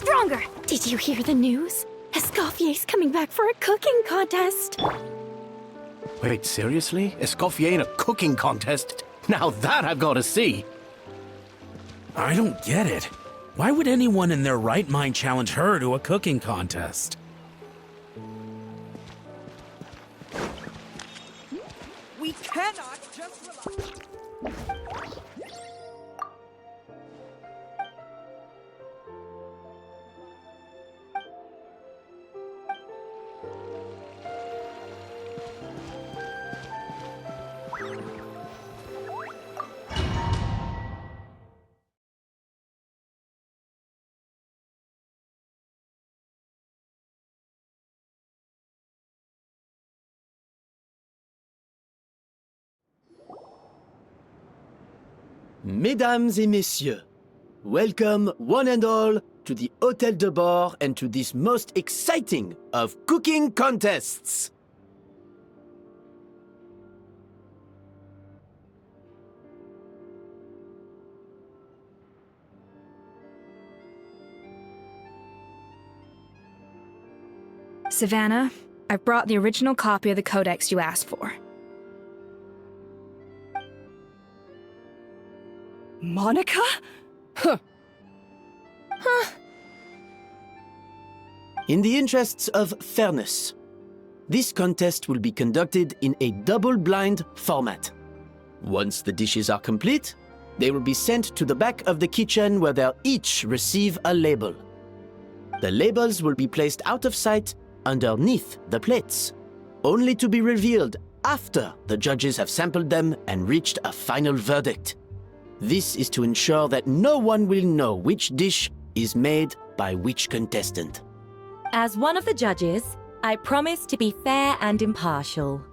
stronger! Did you hear the news? Escoffier's coming back for a cooking contest. Wait, seriously? Escoffier in a cooking contest? Now that I've got to see! I don't get it. Why would anyone in their right mind challenge her to a cooking contest? We cannot just rely. Mesdames et messieurs, welcome one and all to the Hotel Debord and to this most exciting of cooking contests. Savannah, I've brought the original copy of the codex you asked for. Monica? Huh. In the interests of fairness, this contest will be conducted in a double-blind format. Once the dishes are complete, they will be sent to the back of the kitchen where they'll each receive a label. The labels will be placed out of sight underneath the plates, only to be revealed after the judges have sampled them and reached a final verdict. This is to ensure that no one will know which dish is made by which contestant. As one of the judges, I promise to be fair and impartial.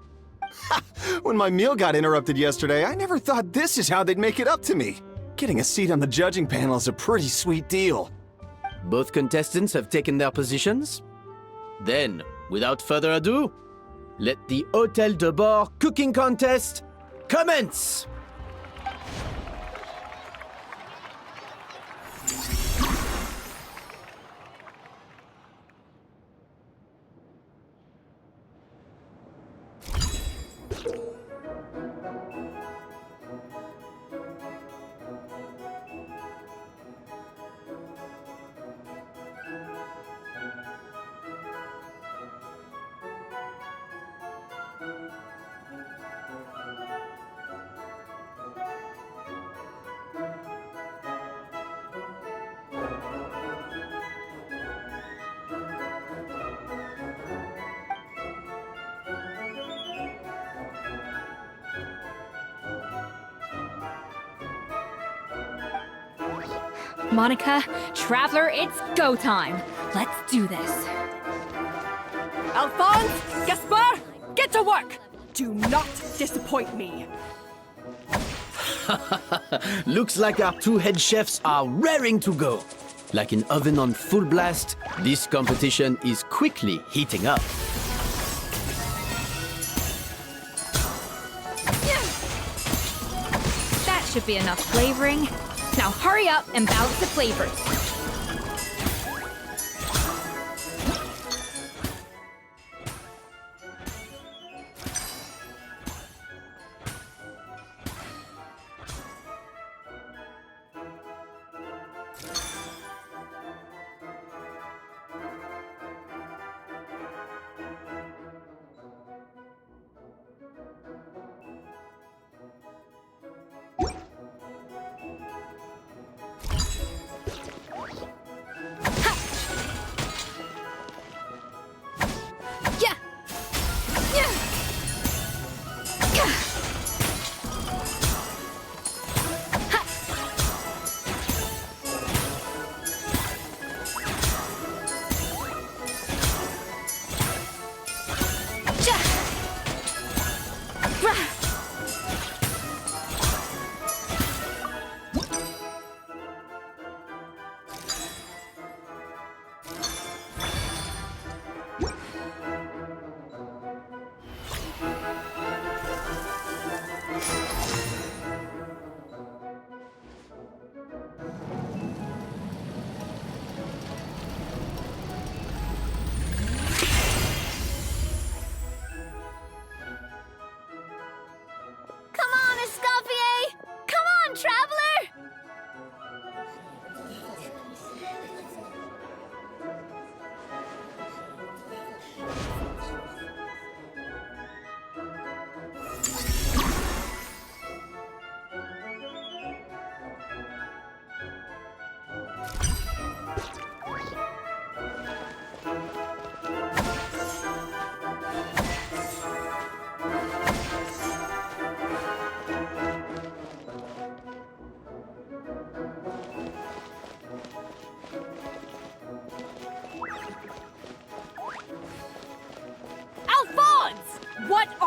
When my meal got interrupted yesterday, I never thought this is how they'd make it up to me. Getting a seat on the judging panel is a pretty sweet deal. Both contestants have taken their positions. Then, without further ado, let the Hotel Debord cooking contest commence! Monica, Traveler, it's go time. Let's do this. Alphonse, Gaspard, get to work! Do not disappoint me. Looks like our two head chefs are raring to go. Like an oven on full blast, this competition is quickly heating up. That should be enough flavoring. Now hurry up and balance the flavors.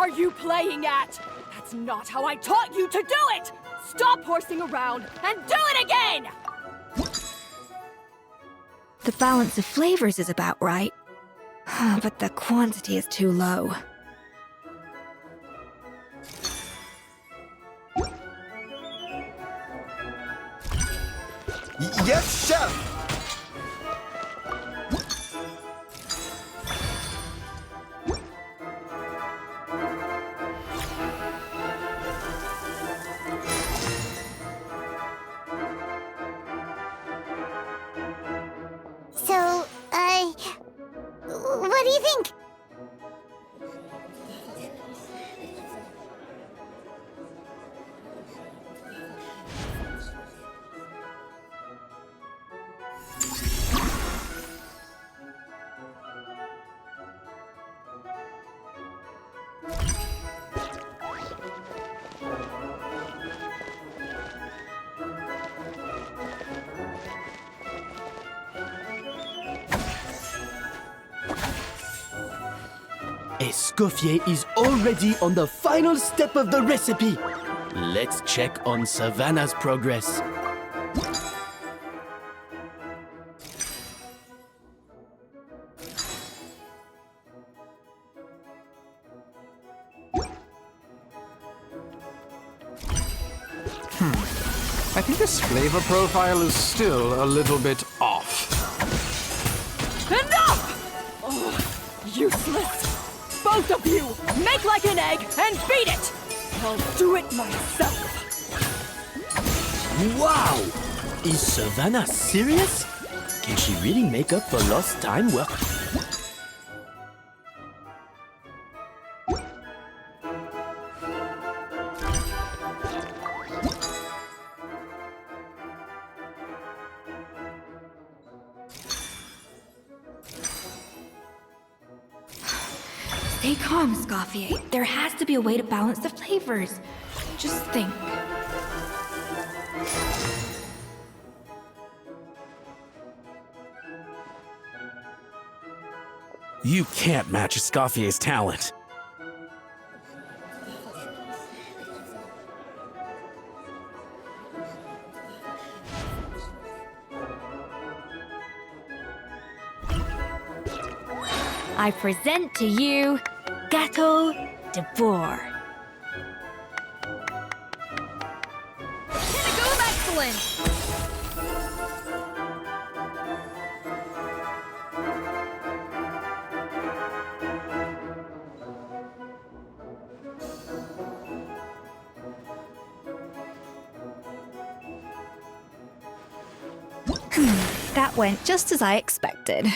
are you playing at? That's not how I taught you to do it! Stop horsing around and do it again! The balance of flavors is about right, but the quantity is too low. Yes, chef! So, what do you think? Escoffier is already on the final step of the recipe. Let's check on Savannah's progress. I think this flavor profile is still a little bit off. Enough! Oh, useless! Both of you, make like an egg and beat it! I'll do it myself! Wow! Is Savannah serious? Can she really make up for lost time work? Stay calm, Escoffier. There has to be a way to balance the flavors. Just think. You can't match Escoffier's talent. I present to you Gateau Debord. Pinnacle of excellence! That went just as I expected.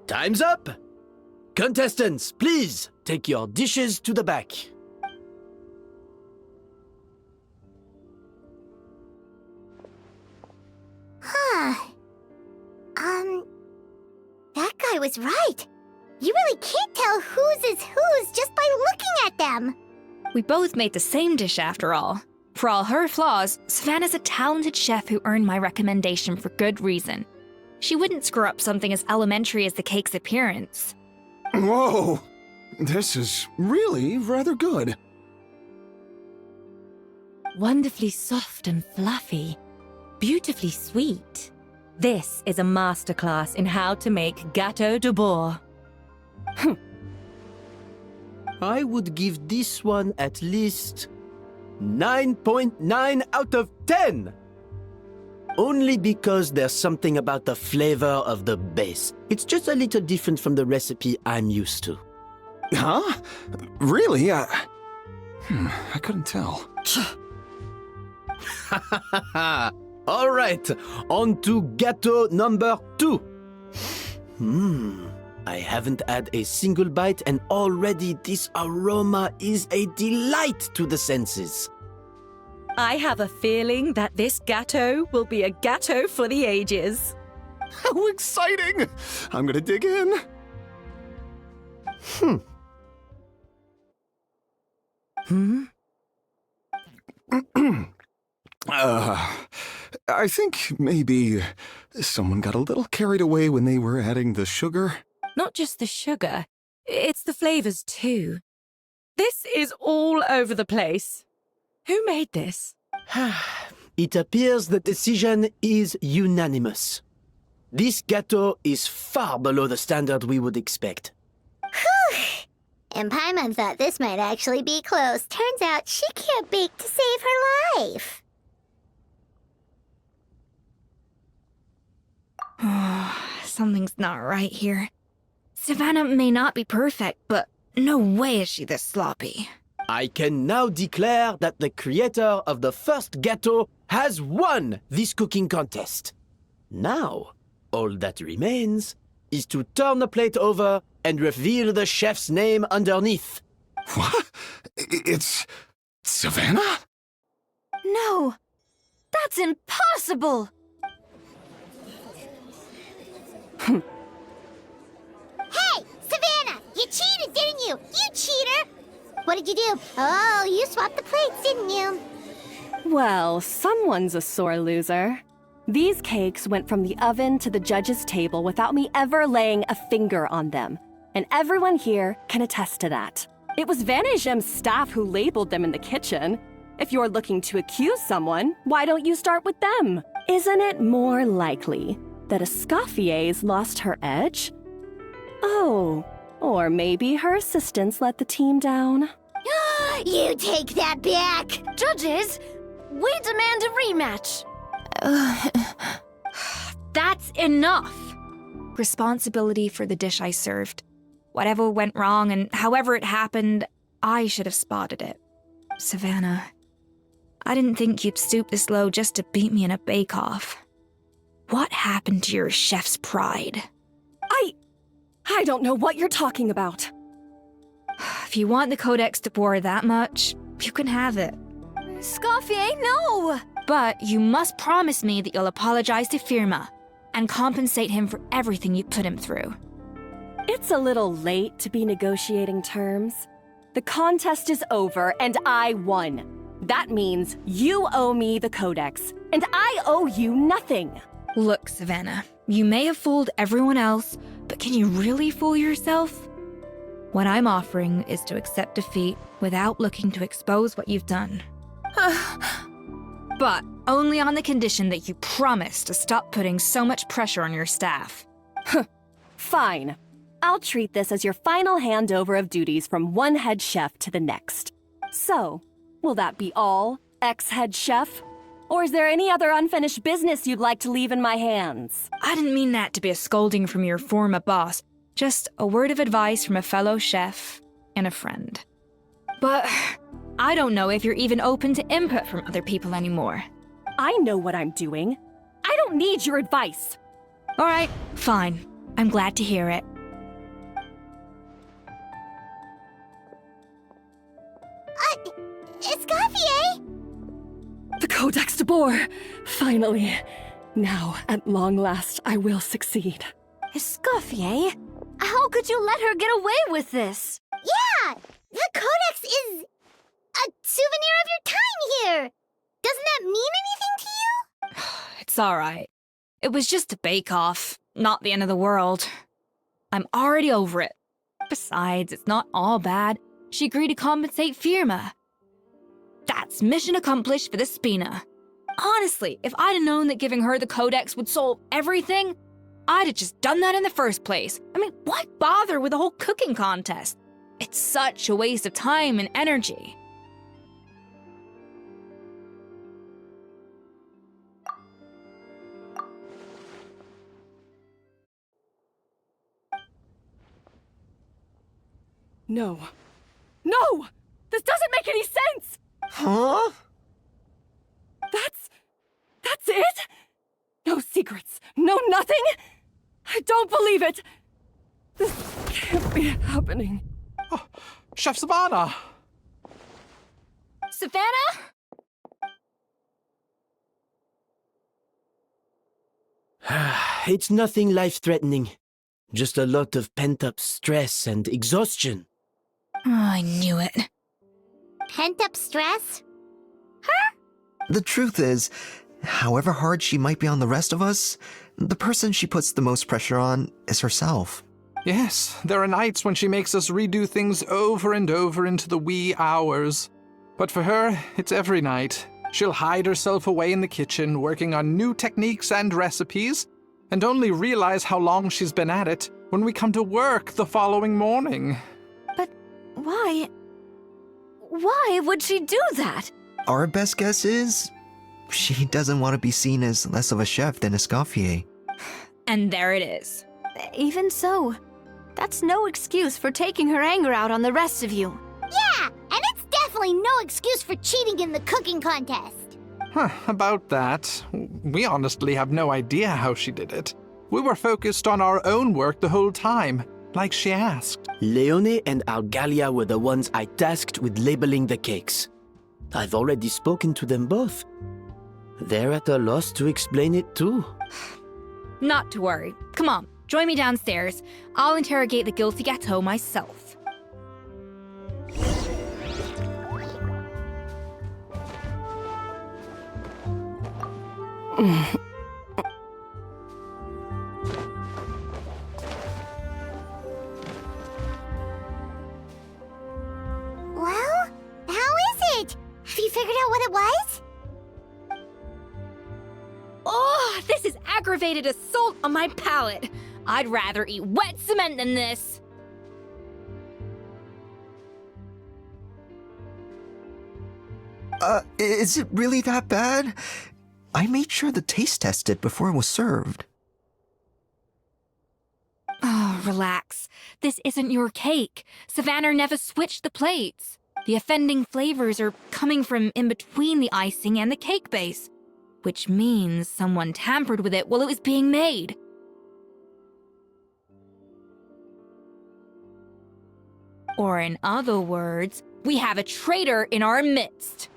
Time's up! Contestants, please take your dishes to the back. That guy was right. You really can't tell whose is whose just by looking at them. We both made the same dish after all. For all her flaws, Savannah's a talented chef who earned my recommendation for good reason. She wouldn't screw up something as elementary as the cake's appearance. Whoa! This is really rather good. Wonderfully soft and fluffy. Beautifully sweet. This is a masterclass in how to make Gateau Debord. I would give this one at least 9.9 out of 10! Only because there's something about the flavor of the base. It's just a little different from the recipe I'm used to. Huh? Really? I couldn't tell. All right, on to Gateau number 2. I haven't had a single bite and already this aroma is a delight to the senses. I have a feeling that this Gateau will be a Gateau for the ages. How exciting! I'm gonna dig in. I think maybe someone got a little carried away when they were adding the sugar. Not just the sugar, it's the flavors too. This is all over the place. Who made this? It appears the decision is unanimous. This gâteau is far below the standard we would expect. Whew! And Paimon thought this might actually be close. Turns out she can't bake to save her life. Something's not right here. Savannah may not be perfect, but no way is she this sloppy. I can now declare that the creator of the first gâteau has won this cooking contest. Now, all that remains is to turn the plate over and reveal the chef's name underneath. What? It's Savannah? No! That's impossible! Hey, Savannah! You cheated, didn't you? You cheater! What did you do? Oh, you swapped the plates, didn't you? Well, someone's a sore loser. These cakes went from the oven to the judge's table without me ever laying a finger on them. And everyone here can attest to that. It was Van Gem's staff who labeled them in the kitchen. If you're looking to accuse someone, why don't you start with them? Isn't it more likely that Escoffier's lost her edge? Oh, or maybe her assistants let the team down. You take that back! Judges, we demand a rematch. That's enough! Responsibility for the dish I served. Whatever went wrong and however it happened, I should have spotted it. Savannah, I didn't think you'd stoop this low just to beat me in a bake-off. What happened to your chef's pride? I don't know what you're talking about. If you want the Codex Debord that much, you can have it. Escoffier, no! But you must promise me that you'll apologize to Firma and compensate him for everything you put him through. It's a little late to be negotiating terms. The contest is over and I won. That means you owe me the Codex, and I owe you nothing. Look, Savannah, you may have fooled everyone else, but can you really fool yourself? What I'm offering is to accept defeat without looking to expose what you've done. But only on the condition that you promise to stop putting so much pressure on your staff. Fine. I'll treat this as your final handover of duties from one head chef to the next. So, will that be all, ex-head chef? Or is there any other unfinished business you'd like to leave in my hands? I didn't mean that to be a scolding from your former boss, just a word of advice from a fellow chef and a friend. But I don't know if you're even open to input from other people anymore. I know what I'm doing. I don't need your advice. All right, fine. I'm glad to hear it. Escoffier! The Codex Debord! Finally. Now, at long last, I will succeed. Escoffier? How could you let her get away with this? Yeah! The Codex is a souvenir of your time here! Doesn't that mean anything to you? It's all right. It was just a bake-off, not the end of the world. I'm already over it. Besides, it's not all bad. She agreed to compensate Firma. That's mission accomplished for the Spina. Honestly, if I'd have known that giving her the Codex would solve everything, I'd have just done that in the first place. I mean, why bother with the whole cooking contest? It's such a waste of time and energy. No. No! This doesn't make any sense! Huh? That's it? No secrets, no nothing? I don't believe it! This can't be happening. Oh, Chef Savannah! Savannah? It's nothing life-threatening. Just a lot of pent-up stress and exhaustion. Oh, I knew it. Pent-up stress? The truth is, however hard she might be on the rest of us, the person she puts the most pressure on is herself. Yes, there are nights when she makes us redo things over and over into the wee hours. But for her, it's every night. She'll hide herself away in the kitchen, working on new techniques and recipes, and only realize how long she's been at it when we come to work the following morning. But why? Why would she do that? Our best guess is, she doesn't want to be seen as less of a chef than Escoffier. And there it is. Even so, that's no excuse for taking her anger out on the rest of you. Yeah, and it's definitely no excuse for cheating in the cooking contest. About that, we honestly have no idea how she did it. We were focused on our own work the whole time, like she asked. Leone and Algalia were the ones I tasked with labeling the cakes. I've already spoken to them both. They're at a loss to explain it too. Not to worry. Come on, join me downstairs. I'll interrogate the guilty Gateau myself. Well, how is it? Have you figured out what it was? Oh, this is aggravated assault on my palate. I'd rather eat wet cement than this. Is it really that bad? I made sure the taste tested before it was served. Oh, relax. This isn't your cake. Savannah never switched the plates. The offending flavors are coming from in between the icing and the cake base, which means someone tampered with it while it was being made. Or in other words, we have a traitor in our midst.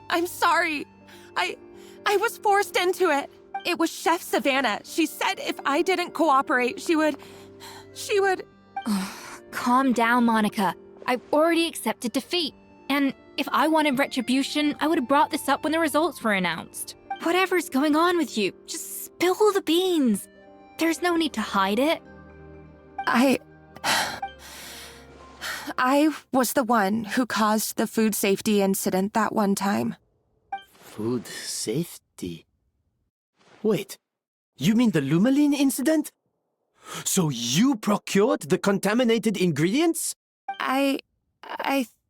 I'm sorry. I was forced into it. It was Chef Savannah. She said if I didn't cooperate, she would... Calm down, Monica. I've already accepted defeat. And if I wanted retribution, I would have brought this up when the results were announced. Whatever's going on with you, just spill the beans. There's no need to hide it. I was the one who caused the food safety incident that one time. Food safety? Wait, you mean the Lumaline incident? So you procured the contaminated ingredients? I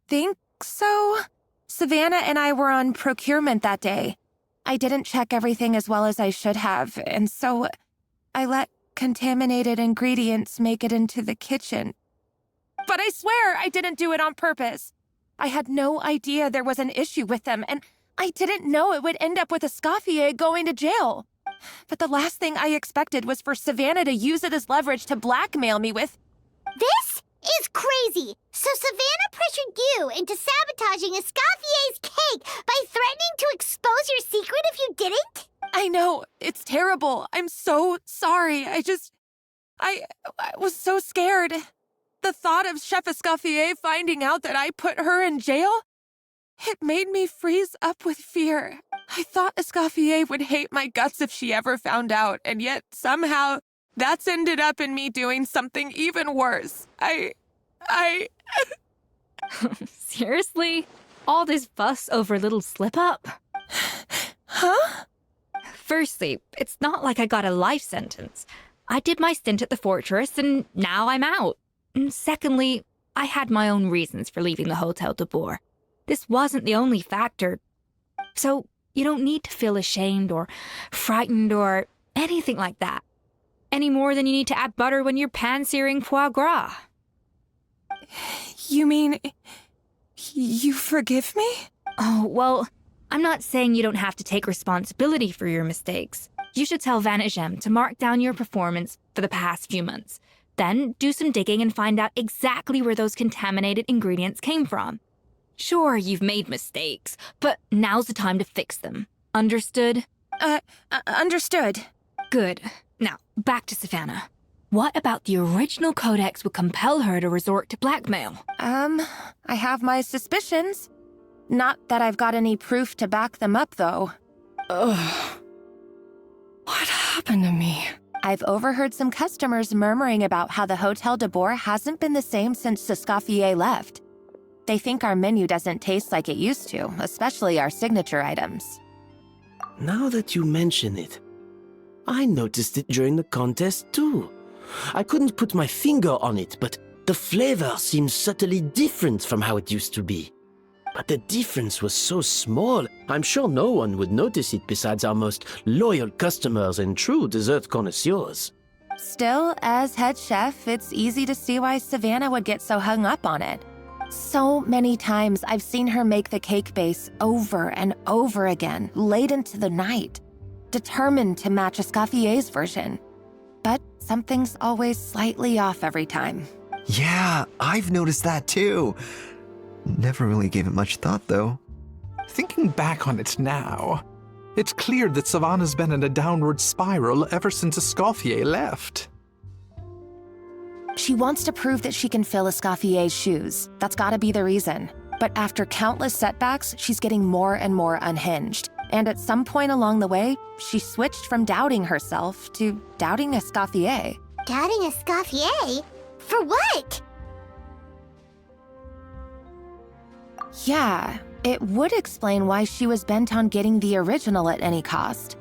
think so. Savannah and I were on procurement that day. I didn't check everything as well as I should have, and so I let contaminated ingredients make it into the kitchen. But I swear I didn't do it on purpose. I had no idea there was an issue with them, and I didn't know it would end up with Escoffier going to jail. But the last thing I expected was for Savannah to use it as leverage to blackmail me with... This is crazy! So Savannah pressured you into sabotaging Escoffier's cake by threatening to expose your secret if you didn't? I know, it's terrible. I'm so sorry. I was so scared. The thought of Chef Escoffier finding out that I put her in jail, it made me freeze up with fear. I thought Escoffier would hate my guts if she ever found out, and yet somehow that's ended up in me doing something even worse. Seriously? All this fuss over a little slip-up? Huh? Firstly, it's not like I got a life sentence. I did my stint at the fortress, and now I'm out. And secondly, I had my own reasons for leaving the Hotel Debord. This wasn't the only factor. So you don't need to feel ashamed or frightened or anything like that. Any more than you need to add butter when you're pan-searing foie gras. You mean... you forgive me? Oh, well, I'm not saying you don't have to take responsibility for your mistakes. You should tell Vanagem to mark down your performance for the past few months. Then do some digging and find out exactly where those contaminated ingredients came from. Sure, you've made mistakes, but now's the time to fix them. Understood? Understood. Good. Now, back to Savannah. What about the original codex would compel her to resort to blackmail? I have my suspicions. Not that I've got any proof to back them up, though. Ugh. What happened to me? I've overheard some customers murmuring about how the Hotel Debord hasn't been the same since Escoffier left. They think our menu doesn't taste like it used to, especially our signature items. Now that you mention it, I noticed it during the contest too. I couldn't put my finger on it, but the flavor seems subtly different from how it used to be. But the difference was so small, I'm sure no one would notice it besides our most loyal customers and true dessert connoisseurs. Still, as head chef, it's easy to see why Savannah would get so hung up on it. So many times I've seen her make the cake base over and over again, late into the night, determined to match Escoffier's version. But something's always slightly off every time. Yeah, I've noticed that too. Never really gave it much thought, though. Thinking back on it now, it's clear that Savannah's been in a downward spiral ever since Escoffier left. She wants to prove that she can fill Escoffier's shoes. That's gotta be the reason. But after countless setbacks, she's getting more and more unhinged. And at some point along the way, she switched from doubting herself to doubting Escoffier. Doubting Escoffier? For what? Yeah, it would explain why she was bent on getting the original at any cost.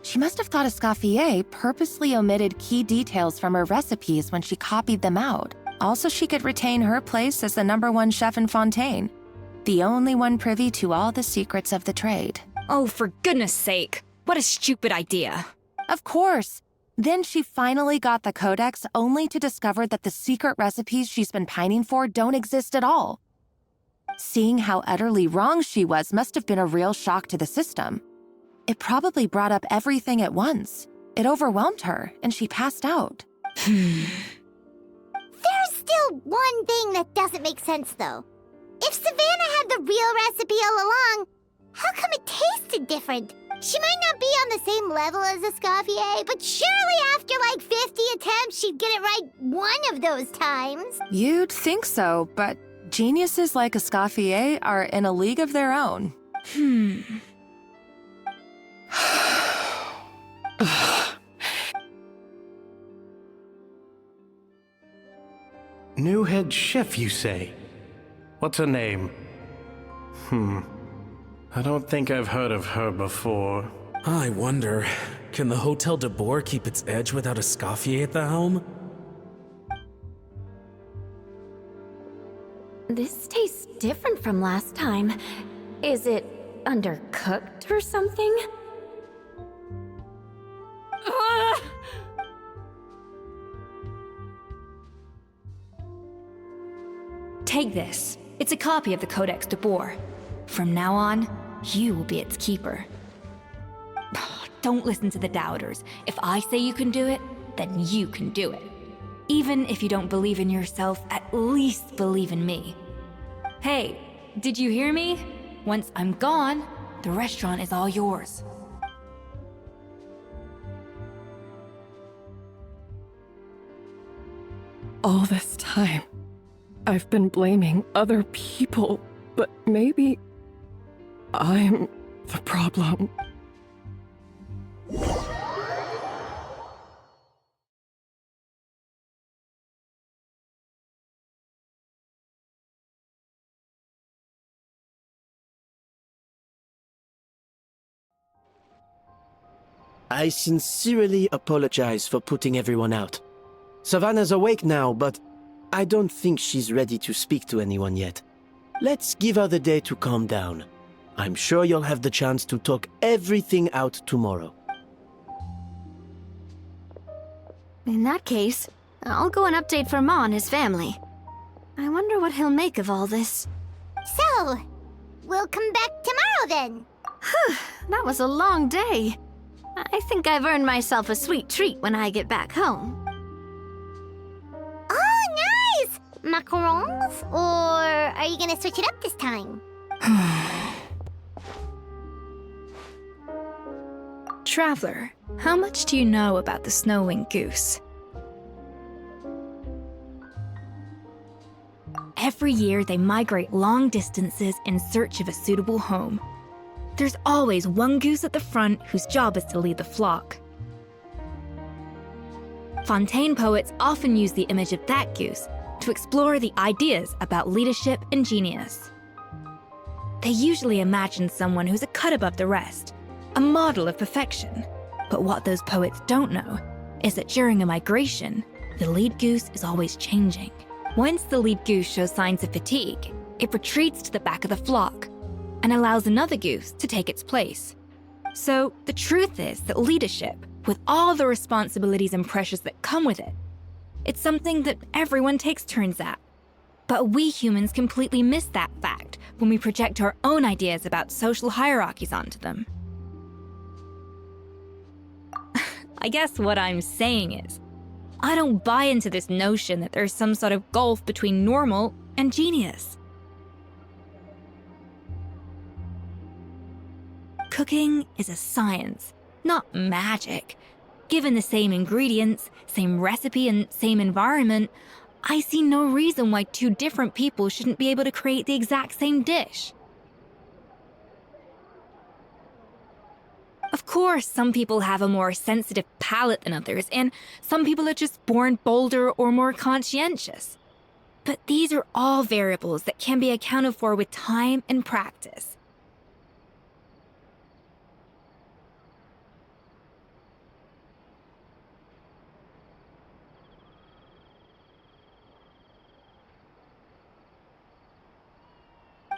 She must have thought Escoffier purposely omitted key details from her recipes when she copied them out. Also, she could retain her place as the #1 chef in Fontaine, the only one privy to all the secrets of the trade. Oh, for goodness sake. What a stupid idea. Of course. Then she finally got the codex only to discover that the secret recipes she's been pining for don't exist at all. Seeing how utterly wrong she was must have been a real shock to the system. It probably brought up everything at once. It overwhelmed her, and she passed out. There's still one thing that doesn't make sense, though. If Savannah had the real recipe all along, how come it tasted different? She might not be on the same level as Escoffier, but surely after like 50 attempts, she'd get it right one of those times. You'd think so, but geniuses like Escoffier are in a league of their own. New head chef, you say? What's her name? I don't think I've heard of her before. I wonder, can the Hotel Debord keep its edge without Escoffier at the helm? This tastes different from last time. Is it undercooked or something? Take this. It's a copy of the Codex Debord. From now on, you will be its keeper. Don't listen to the doubters. If I say you can do it, then you can do it. Even if you don't believe in yourself, at least believe in me. Hey, did you hear me? Once I'm gone, the restaurant is all yours. All this time, I've been blaming other people, but maybe I'm the problem. I sincerely apologize for putting everyone out. Savannah's awake now, but I don't think she's ready to speak to anyone yet. Let's give her the day to calm down. I'm sure you'll have the chance to talk everything out tomorrow. In that case, I'll go and update for Ma and his family. I wonder what he'll make of all this. So, we'll come back tomorrow then. Whew, that was a long day. I think I've earned myself a sweet treat when I get back home. Oh, nice! Macarons? Or are you gonna switch it up this time? Traveler, how much do you know about the snow-winged goose? every year they migrate long distances in search of a suitable home. There's always one goose at the front whose job is to lead the flock. Fontaine poets often use the image of that goose to explore the ideas about leadership and genius. They usually imagine someone who's a cut above the rest, a model of perfection. But what those poets don't know is that during a migration, the lead goose is always changing. Once the lead goose shows signs of fatigue, it retreats to the back of the flock and allows another goose to take its place. So the truth is that leadership, with all the responsibilities and pressures that come with it, it's something that everyone takes turns at. But we humans completely miss that fact when we project our own ideas about social hierarchies onto them. I guess what I'm saying is, I don't buy into this notion that there's some sort of gulf between normal and genius. Cooking is a science, not magic. Given the same ingredients, same recipe, and same environment, I see no reason why two different people shouldn't be able to create the exact same dish. Of course, some people have a more sensitive palate than others, and some people are just born bolder or more conscientious. But these are all variables that can be accounted for with time and practice.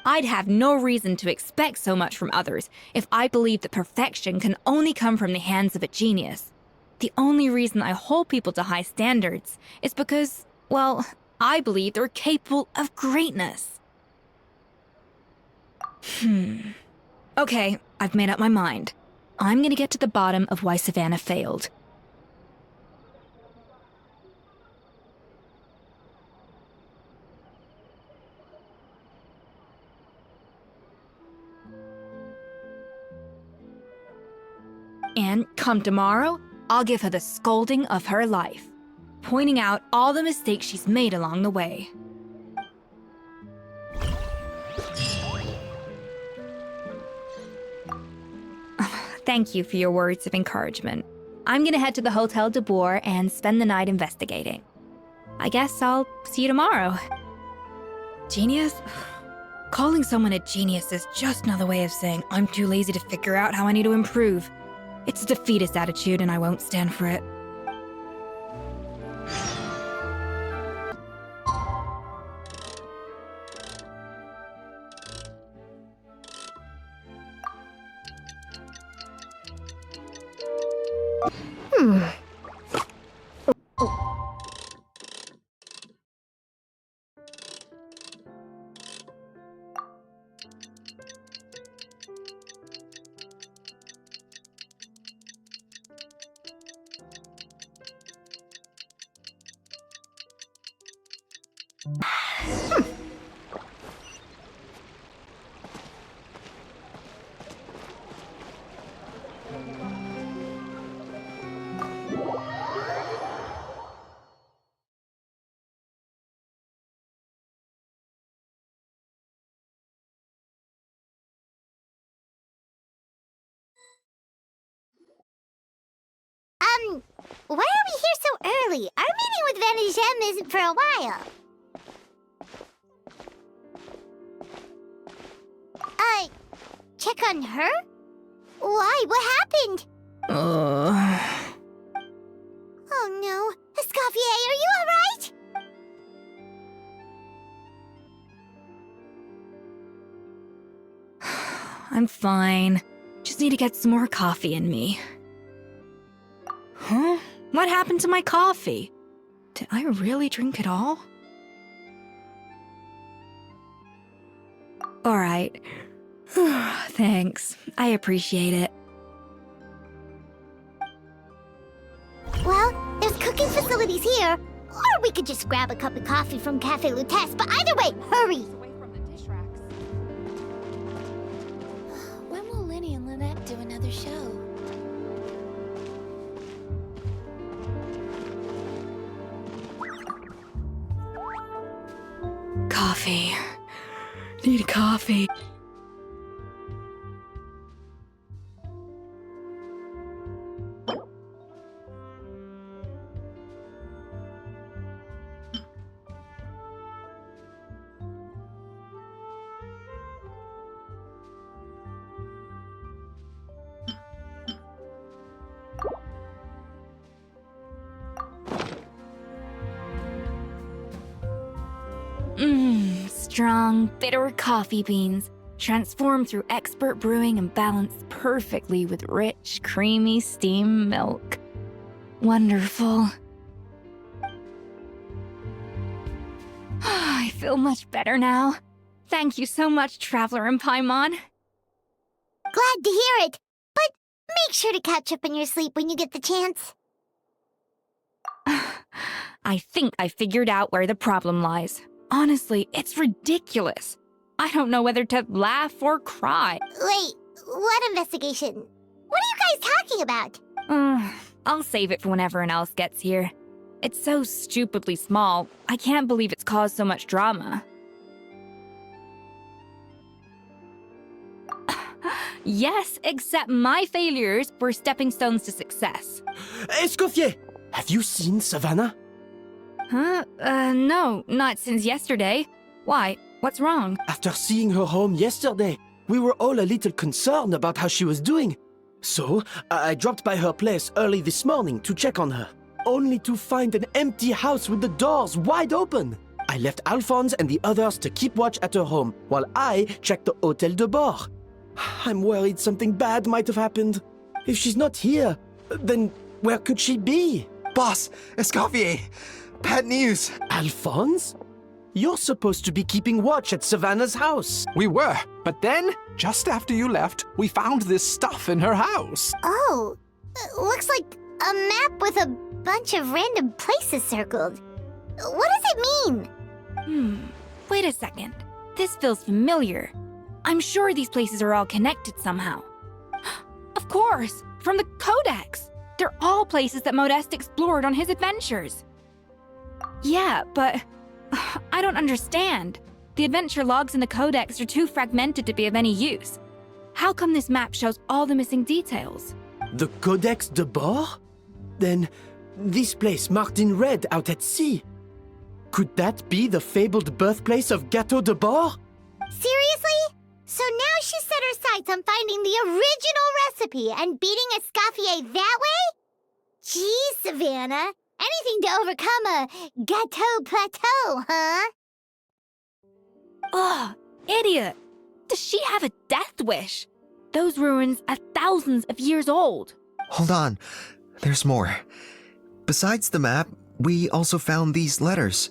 I'd have no reason to expect so much from others if I believed that perfection can only come from the hands of a genius. The only reason I hold people to high standards is because, well, I believe they're capable of greatness. Okay, I've made up my mind. I'm gonna get to the bottom of why Savannah failed. And come tomorrow, I'll give her the scolding of her life, pointing out all the mistakes she's made along the way. Thank you for your words of encouragement. I'm gonna head to the Hotel Debord and spend the night investigating. I guess I'll see you tomorrow. Genius? Calling someone a genius is just another way of saying I'm too lazy to figure out how I need to improve. It's a defeatist attitude, and I won't stand for it. Why are we here so early? Our meeting with Van de Gem isn't for a while. Check on her? Why? What happened? Oh no. Escoffier, are you alright? I'm fine. Just need to get some more coffee in me. Huh? What happened to my coffee? Did I really drink it all? Alright. Thanks. I appreciate it. Well, there's cooking facilities here. Or we could just grab a cup of coffee from Cafe Lutece, but either way, hurry! When will Lenny and Lynette do another show? Coffee. Need coffee. Strong, bitter coffee beans, transformed through expert brewing and balanced perfectly with rich, creamy steam milk. Wonderful. I feel much better now. Thank you so much, Traveler and Paimon. Glad to hear it, but make sure to catch up on your sleep when you get the chance. I think I figured out where the problem lies. Honestly, it's ridiculous. I don't know whether to laugh or cry. Wait, what investigation? What are you guys talking about? I'll save it for when everyone else gets here. It's so stupidly small, I can't believe it's caused so much drama. Yes, except my failures were stepping stones to success. Escoffier! Have you seen Savannah? Huh? No, not since yesterday. Why? What's wrong? After seeing her home yesterday, we were all a little concerned about how she was doing. So, I dropped by her place early this morning to check on her, only to find an empty house with the doors wide open. I left Alphonse and the others to keep watch at her home, while I checked the Hotel Debord. I'm worried something bad might have happened. If she's not here, then where could she be? Boss, Escoffier, bad news. Alphonse? You're supposed to be keeping watch at Savannah's house. We were, but then, just after you left, we found this stuff in her house. Oh, looks like a map with a bunch of random places circled. What does it mean? Wait a second. This feels familiar. I'm sure these places are all connected somehow. Of course, from the Codex. They're all places that Modeste explored on his adventures. Yeah, but I don't understand. The adventure logs in the Codex are too fragmented to be of any use. How come this map shows all the missing details? The Codex Debord? Then, this place marked in red out at sea. Could that be the fabled birthplace of Gateau Debord? Seriously? So now she set her sights on finding the original recipe and beating Escoffier that way? Geez, Savannah. Anything to overcome a Gateau plateau, huh? Ugh, idiot! Does she have a death wish? Those ruins are thousands of years old. Hold on. There's more. Besides the map, we also found these letters.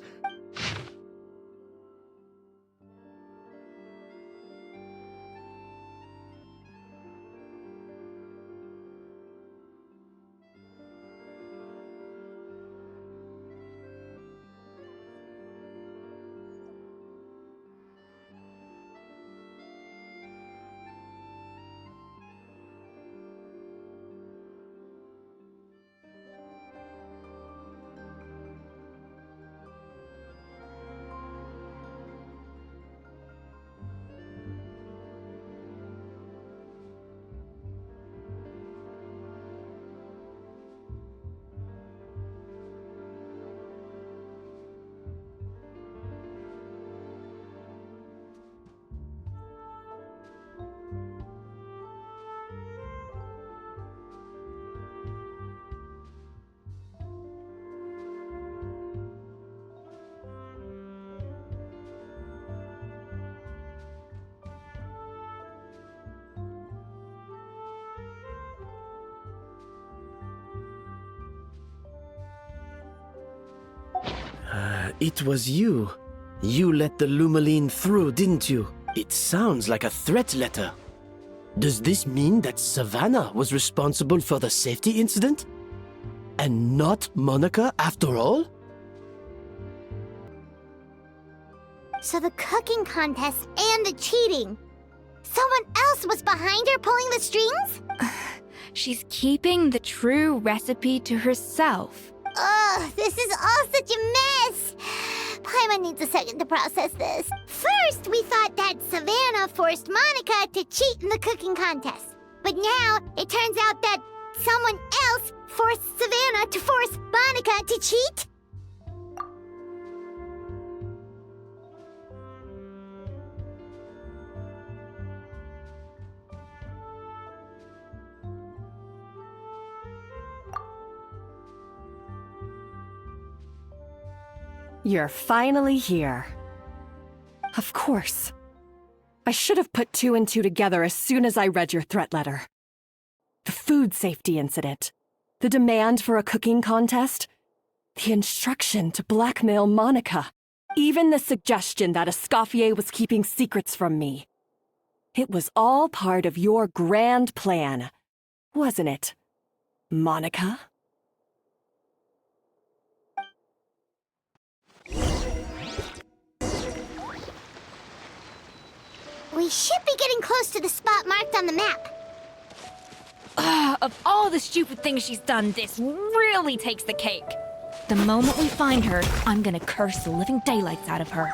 It was you. You let the Lumaline through, didn't you? It sounds like a threat letter. Does this mean that Savannah was responsible for the safety incident? And not Monica after all? So the cooking contest and the cheating. Someone else was behind her pulling the strings? She's keeping the true recipe to herself. Ugh, this is all such a mess. Paimon needs a second to process this. First, we thought that Savannah forced Monica to cheat in the cooking contest. But now, it turns out that someone else forced Savannah to force Monica to cheat? You're finally here. Of course. I should have put 2 and 2 together as soon as I read your threat letter. The food safety incident, the demand for a cooking contest, the instruction to blackmail Monica, even the suggestion that Escoffier was keeping secrets from me. It was all part of your grand plan, wasn't it, Monica? We should be getting close to the spot marked on the map. Of all the stupid things she's done, this really takes the cake. The moment we find her, I'm gonna curse the living daylights out of her.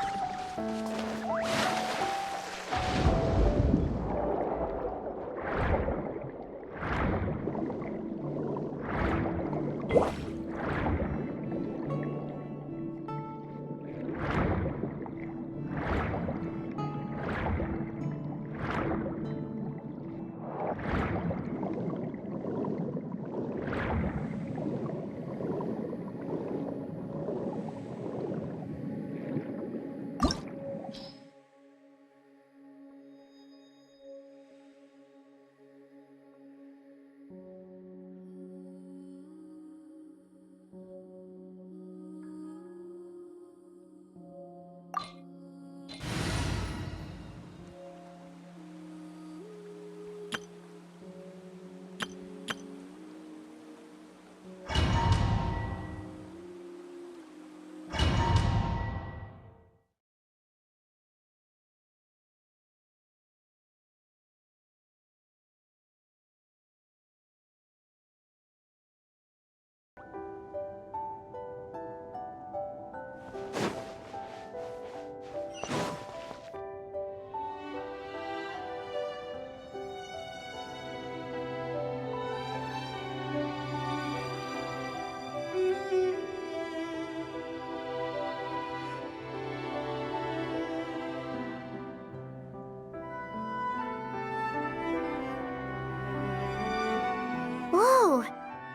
Whoa,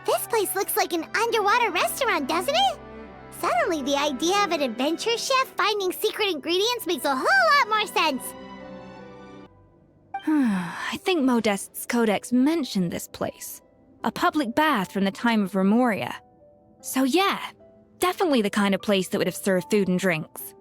this place looks like an underwater restaurant, doesn't it? Suddenly, the idea of an adventure chef finding secret ingredients makes a whole lot more sense. I think Modest's codex mentioned this place. A public bath from the time of Remoria. So yeah, definitely the kind of place that would have served food and drinks.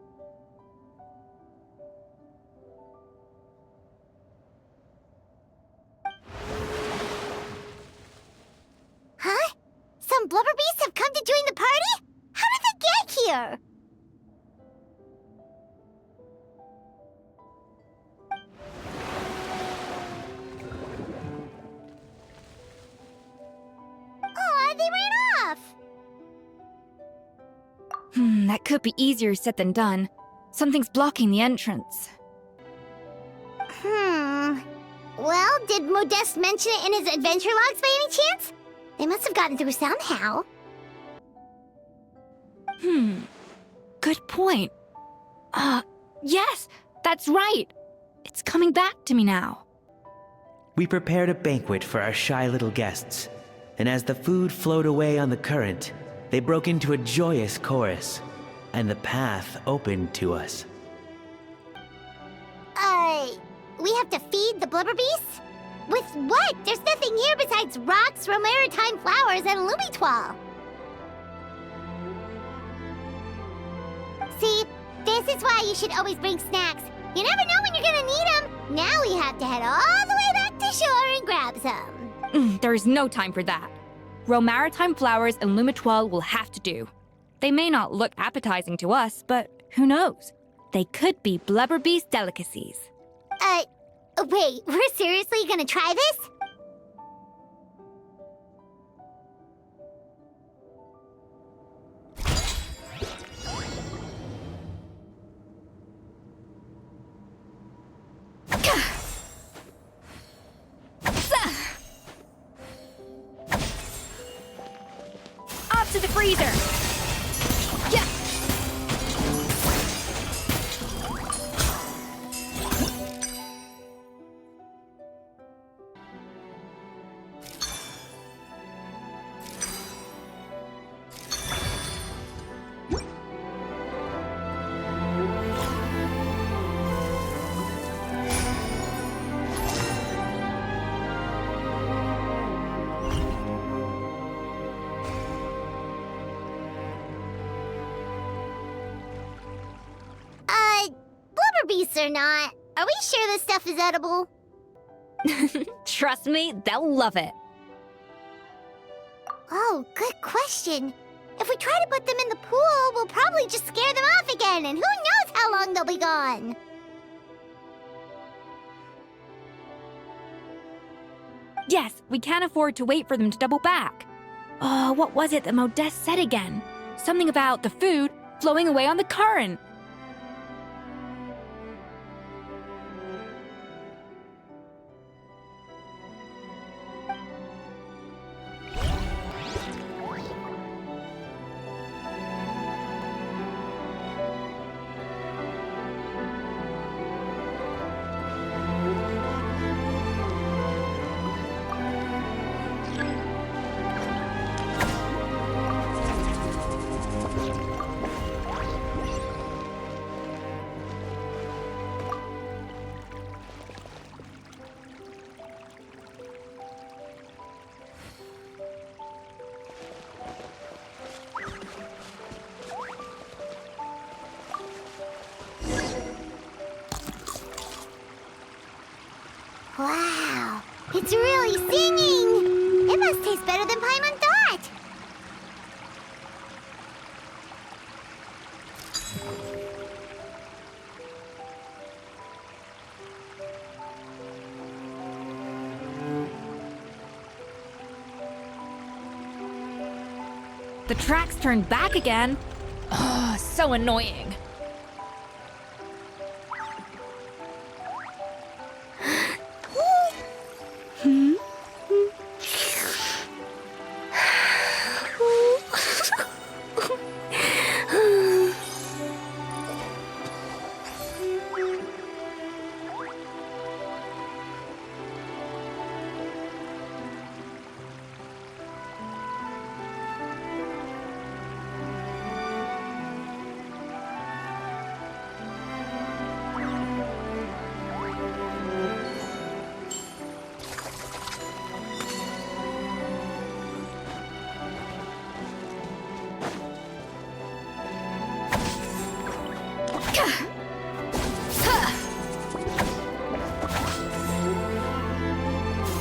Huh? Some blubber beasts have come to join the party? How did they get here? Aw, they ran off! That could be easier said than done. Something's blocking the entrance. Well, did Modeste mention it in his adventure logs by any chance? They must have gotten through somehow. Good point. Yes, that's right. It's coming back to me now. We prepared a banquet for our shy little guests, and as the food flowed away on the current, they broke into a joyous chorus, and the path opened to us. We have to feed the blubber beasts? With what? There's nothing here besides rocks, romaritime flowers, and lumitoile. See, this is why you should always bring snacks. You never know when you're gonna need them. Now we have to head all the way back to shore and grab some. There's no time for that. Romaritime flowers and lumitoile will have to do. They may not look appetizing to us, but who knows? They could be blubber beast delicacies. Wait, we're seriously gonna try this? to the freezer! Yeah! Blubber beasts or not, are we sure this stuff is edible? Trust me, they'll love it. Oh, good question. If we try to put them in the pool, we'll probably just scare them off again, and who knows how long they'll be gone. Yes, we can't afford to wait for them to double back. Oh, what was it that Modeste said again? Something about the food flowing away on the current. Wow, it's really singing! It must taste better than Paimon thought! The tracks turned back again. Oh, so annoying.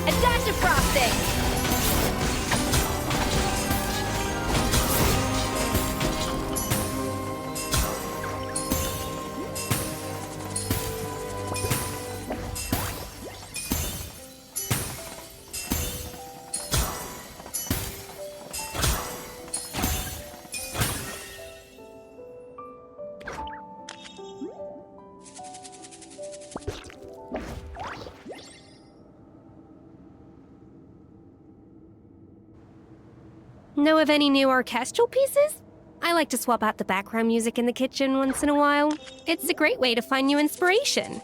A dash of frosting! Know of any new orchestral pieces? I like to swap out the background music in the kitchen once in a while. It's a great way to find new inspiration.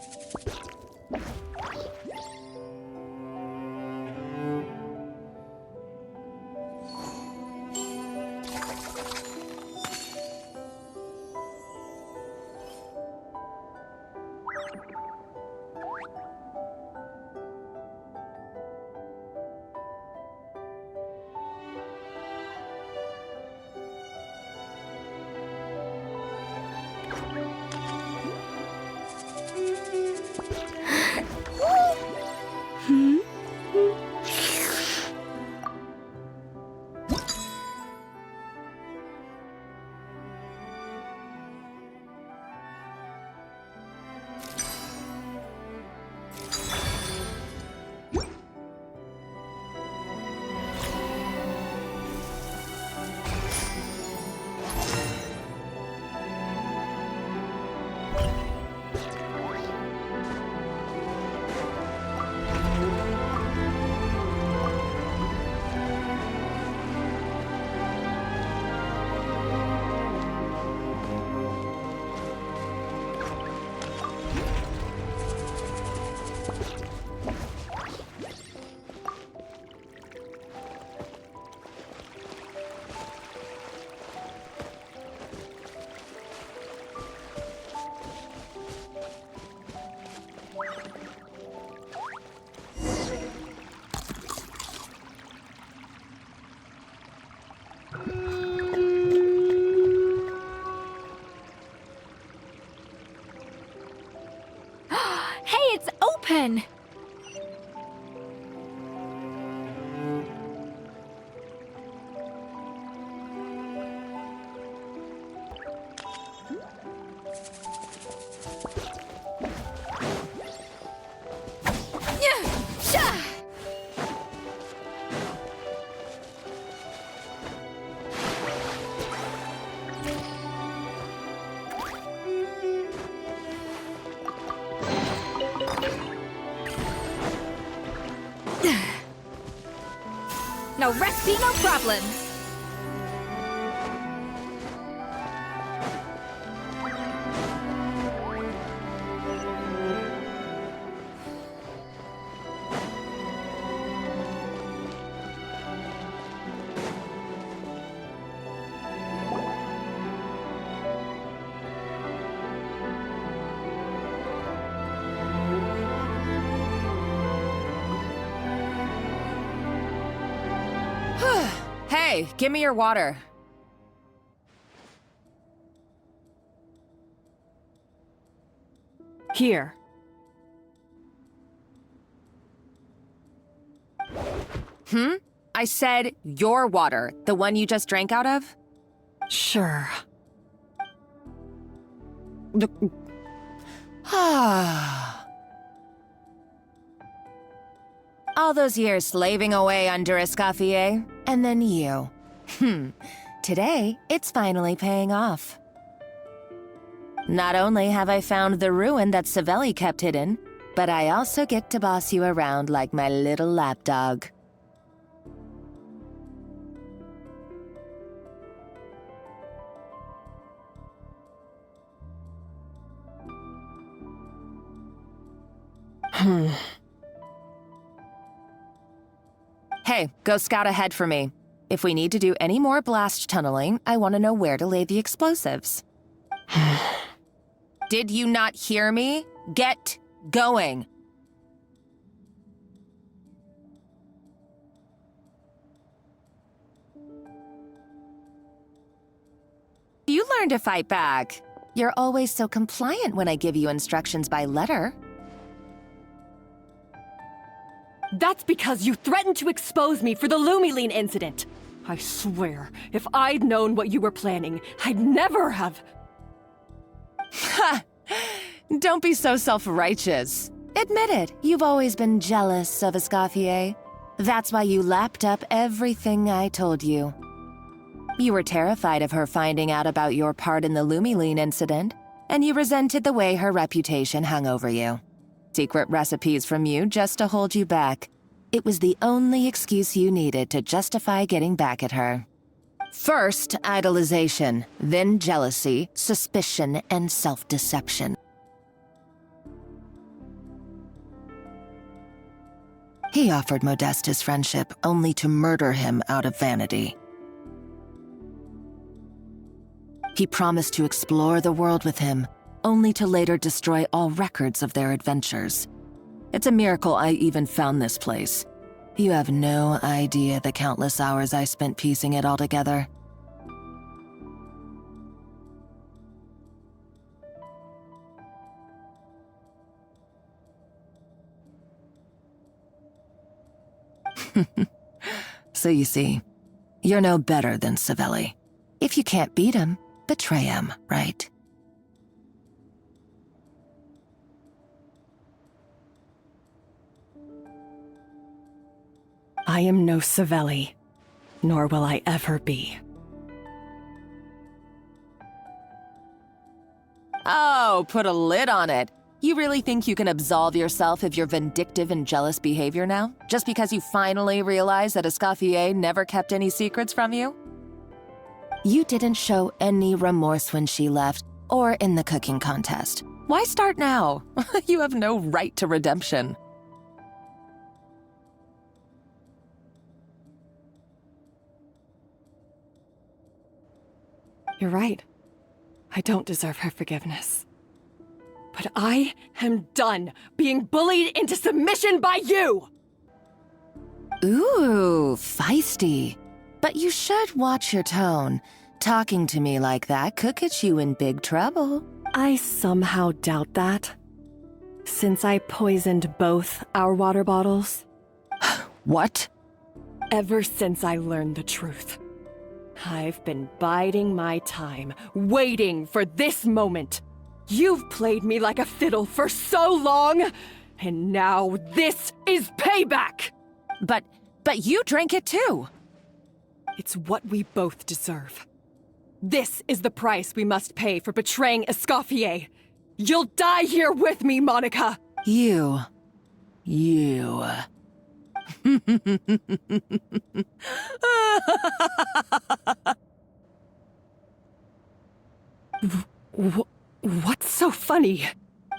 No recipe, no problem. Hey, give me your water. Here. I said your water, the one you just drank out of? Sure. All those years slaving away under Escoffier, and then you. Today, it's finally paying off. Not only have I found the ruin that Savelli kept hidden, but I also get to boss you around like my little lapdog. Hey, go scout ahead for me. If we need to do any more blast tunneling, I want to know where to lay the explosives. Did you not hear me? Get going. You learn to fight back. You're always so compliant when I give you instructions by letter. That's because you threatened to expose me for the Lumiline incident. I swear, if I'd known what you were planning, I'd never have... Ha! Don't be so self-righteous. Admit it, you've always been jealous of Escoffier. That's why you lapped up everything I told you. You were terrified of her finding out about your part in the Lumiline incident, and you resented the way her reputation hung over you. Secret recipes from you just to hold you back. It was the only excuse you needed to justify getting back at her. First, idolization, then jealousy, suspicion, and self-deception. He offered Modeste his friendship only to murder him out of vanity. He promised to explore the world with him, only to later destroy all records of their adventures. It's a miracle I even found this place. You have no idea the countless hours I spent piecing it all together. So you see, you're no better than Savelli. If you can't beat him, betray him, right? I am no Savelli, nor will I ever be. Oh, put a lid on it. You really think you can absolve yourself of your vindictive and jealous behavior now? Just because you finally realize that Escoffier never kept any secrets from you? You didn't show any remorse when she left, or in the cooking contest. Why start now? You have no right to redemption. You're right. I don't deserve her forgiveness. But I am done being bullied into submission by you! Ooh, feisty. But you should watch your tone. Talking to me like that could get you in big trouble. I somehow doubt that. Since I poisoned both our water bottles. What? Ever since I learned the truth. I've been biding my time, waiting for this moment. You've played me like a fiddle for so long, and now this is payback! But you drank it too. It's what we both deserve. This is the price we must pay for betraying Escoffier. You'll die here with me, Monica! You. What's so funny?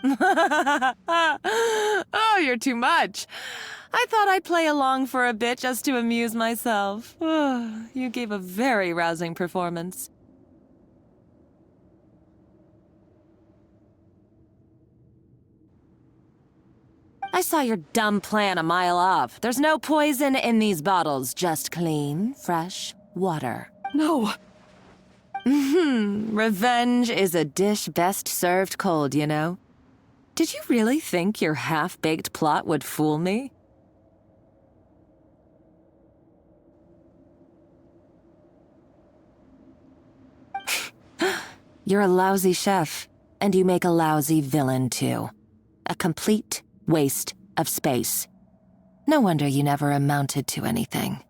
Oh, you're too much. I thought I'd play along for a bit just to amuse myself. You gave a very rousing performance. I saw your dumb plan a mile off. There's no poison in these bottles, just clean, fresh water. No. Revenge is a dish best served cold, you know? Did you really think your half-baked plot would fool me? You're a lousy chef, and you make a lousy villain, too. A complete waste of space. No wonder you never amounted to anything.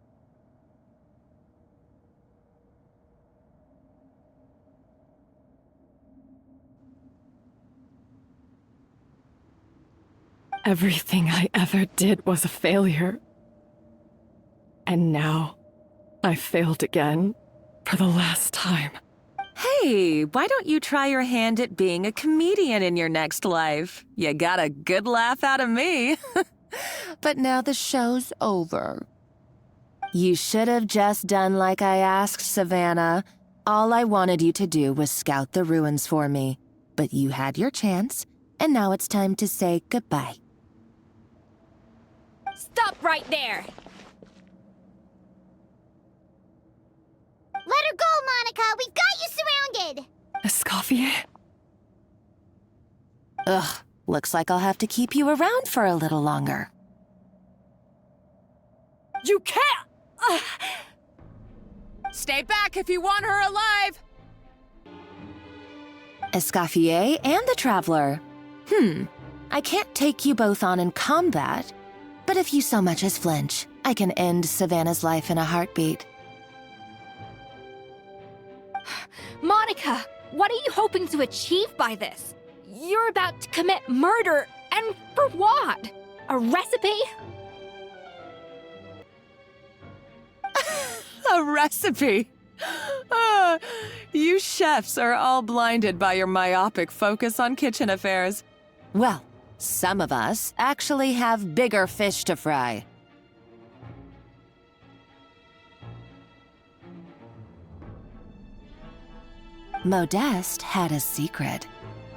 Everything I ever did was a failure. And now, I failed again, for the last time. Hey, why don't you try your hand at being a comedian in your next life? You got a good laugh out of me. But now the show's over. You should have just done like I asked, Savannah. All I wanted you to do was scout the ruins for me. But you had your chance, and now it's time to say goodbye. Stop right there! Let her go, Monica! We've got you surrounded! Escoffier? Ugh, looks like I'll have to keep you around for a little longer. You can't! Stay back if you want her alive! Escoffier and the Traveler. I can't take you both on in combat, but if you so much as flinch, I can end Savannah's life in a heartbeat. Monica, what are you hoping to achieve by this? You're about to commit murder, and for what? A recipe? A recipe? You chefs are all blinded by your myopic focus on kitchen affairs. Well, some of us actually have bigger fish to fry. Modeste had a secret.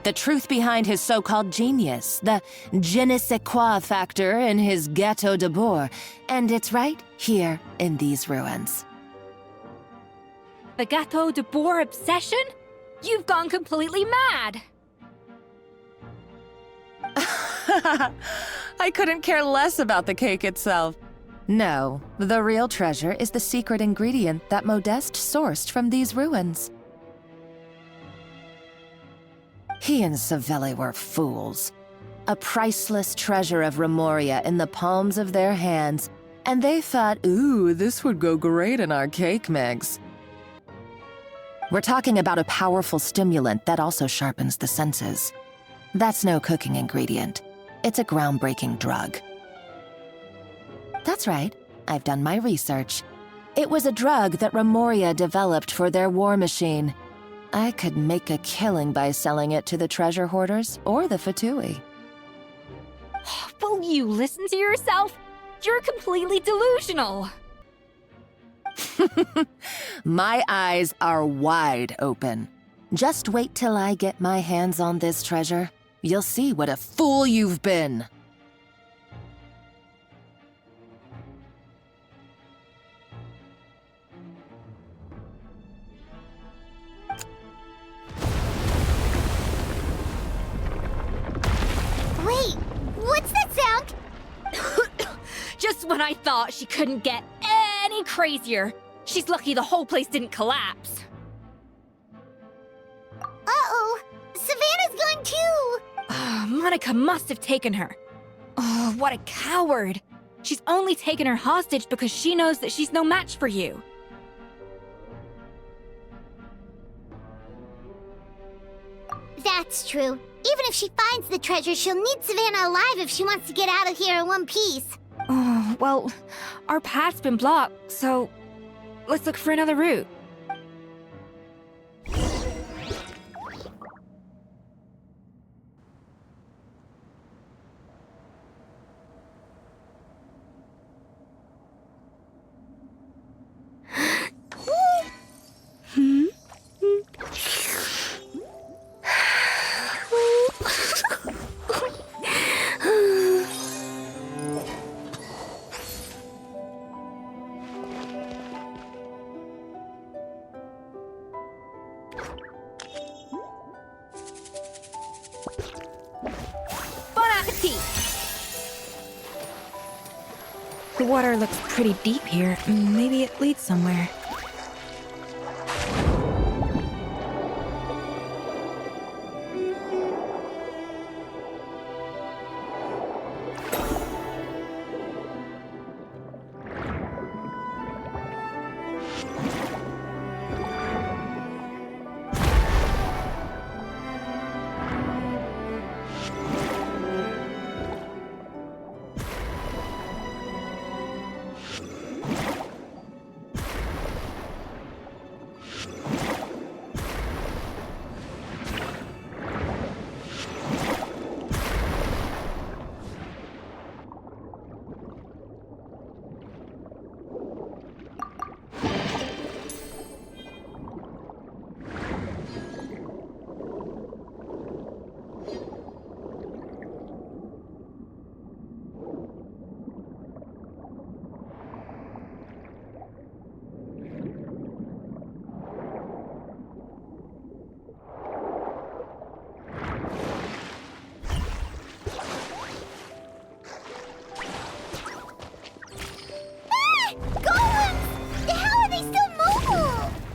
The truth behind his so-called genius, the je ne sais quoi factor in his Gateau Debord, and it's right here in these ruins. The Gateau Debord obsession? You've gone completely mad! I couldn't care less about the cake itself. No, the real treasure is the secret ingredient that Modeste sourced from these ruins. He and Savelli were fools. A priceless treasure of Remoria in the palms of their hands, and they thought, ooh, this would go great in our cake mix. We're talking about a powerful stimulant that also sharpens the senses. That's no cooking ingredient. It's a groundbreaking drug. That's right. I've done my research. It was a drug that Remoria developed for their war machine. I could make a killing by selling it to the treasure hoarders or the Fatui. Will you listen to yourself? You're completely delusional. My eyes are wide open. Just wait till I get my hands on this treasure. You'll see what a fool you've been. Wait, what's that sound? Just when I thought she couldn't get any crazier. She's lucky the whole place didn't collapse. Uh-oh, Savannah's gone too! Monica must have taken her. Oh, what a coward. She's only taken her hostage because she knows that she's no match for you. That's true. Even if she finds the treasure, she'll need Savannah alive if she wants to get out of here in one piece. Oh, Well, our path's been blocked, so let's look for another route. The water looks pretty deep here. Maybe it leads somewhere.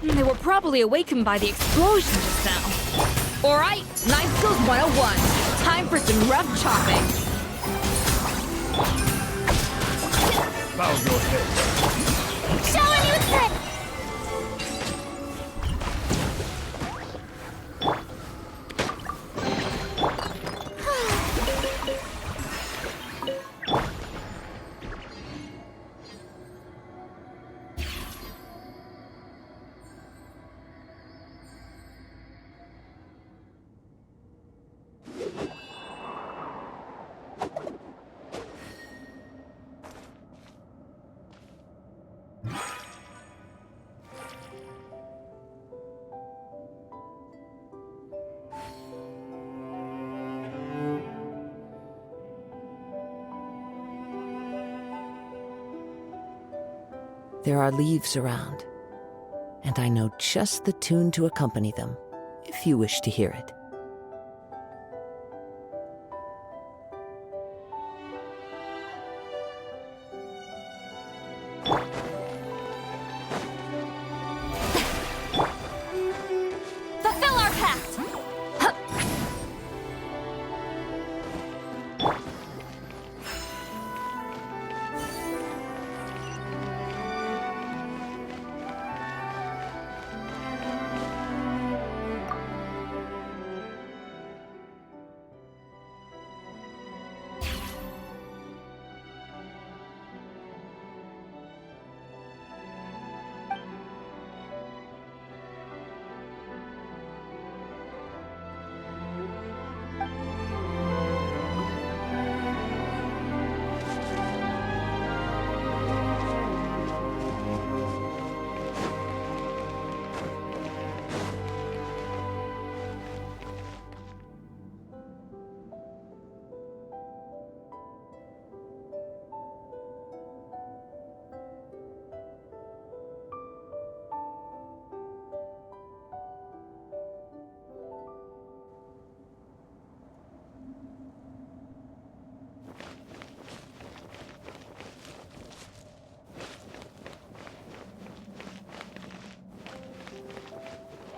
They were probably awakened by the explosion just now. Alright, Knife Skills 101. Time for some rough chopping. Bow your head. Show me what's good! There are leaves around, and I know just the tune to accompany them, if you wish to hear it. Fulfill our pact!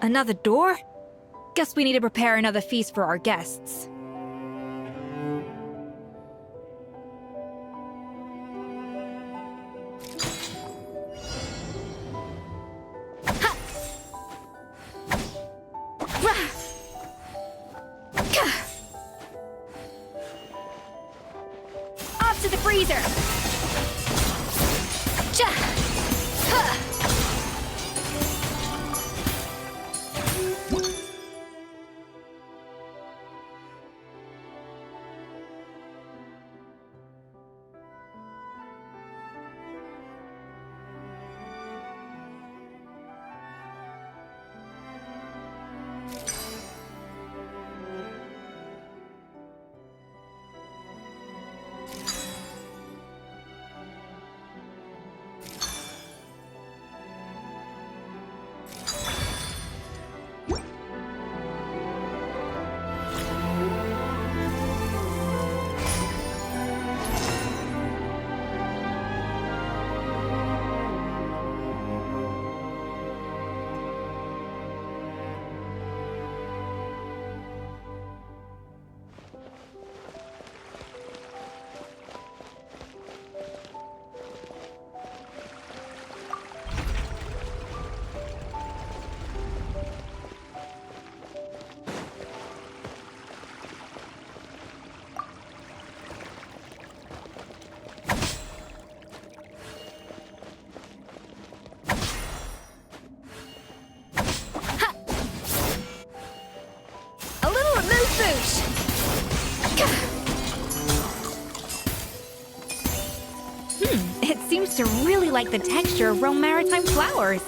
Another door? Guess we need to prepare another feast for our guests. Off to the freezer! It seems to really like the texture of Rome maritime flowers.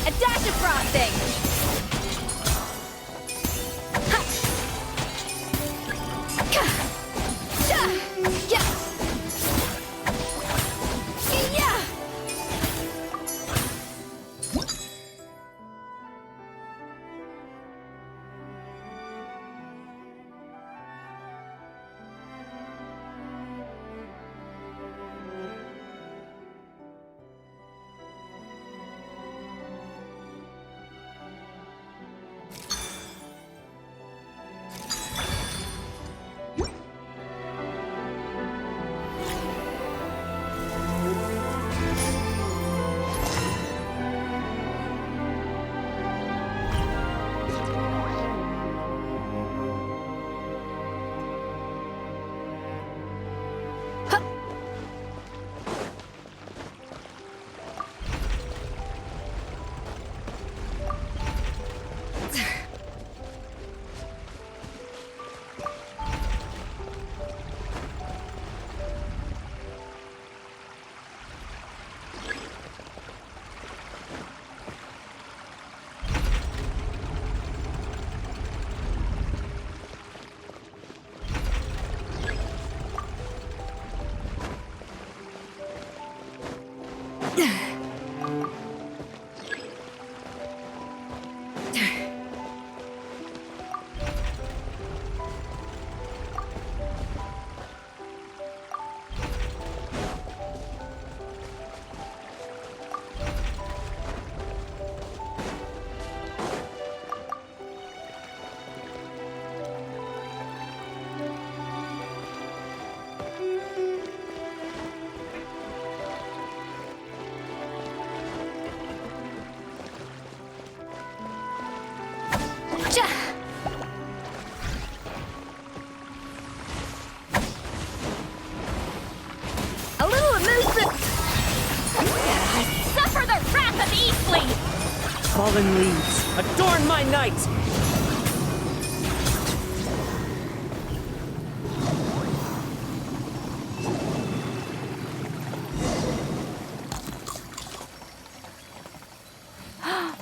A dash of frosting! Suffer the wrath of Eastling! Fallen leaves, adorn my night!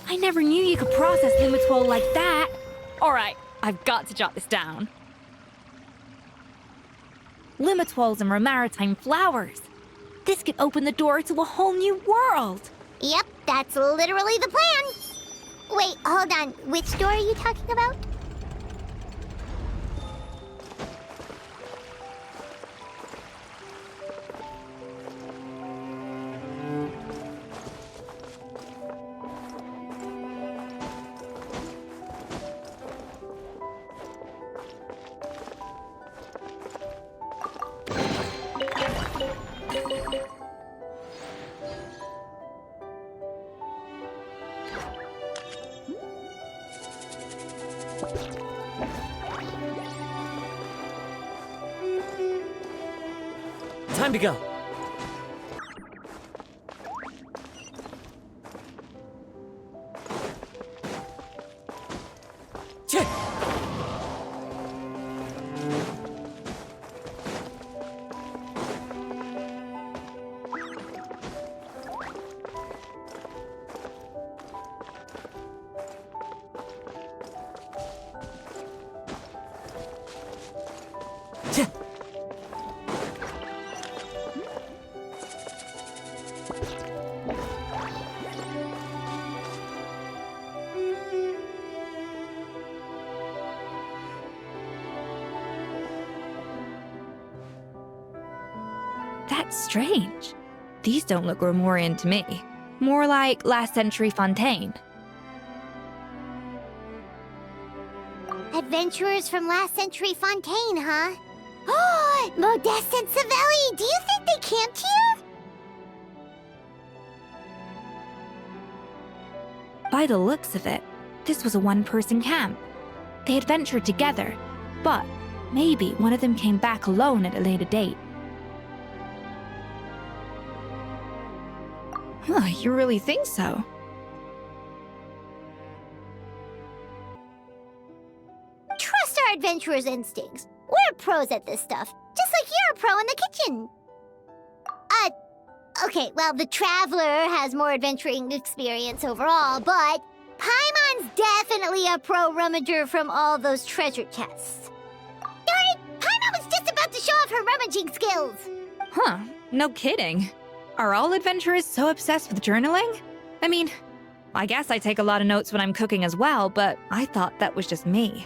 I never knew you could process Lumitwol like that. Alright, I've got to jot this down. Lumitwols and Romaritime flowers. This could open the door to a whole new world. Yep, that's literally the plan. Wait, hold on. Which door are you talking about? Time to go. That's strange. These don't look Romorian to me. More like last century Fontaine. Adventurers from last century Fontaine, huh? Oh, Modeste and Savelli, do you think they camped here? By the looks of it, this was a one-person camp. They adventured together, but maybe one of them came back alone at a later date. Huh, you really think so? Trust our adventurers' instincts. We're pros at this stuff, just like you're a pro in the kitchen. Okay, well, the Traveler has more adventuring experience overall, but Paimon's definitely a pro rummager from all those treasure chests. Darn it! Paimon was just about to show off her rummaging skills! Huh, no kidding. Are all adventurers so obsessed with journaling? I mean, I guess I take a lot of notes when I'm cooking as well, but I thought that was just me.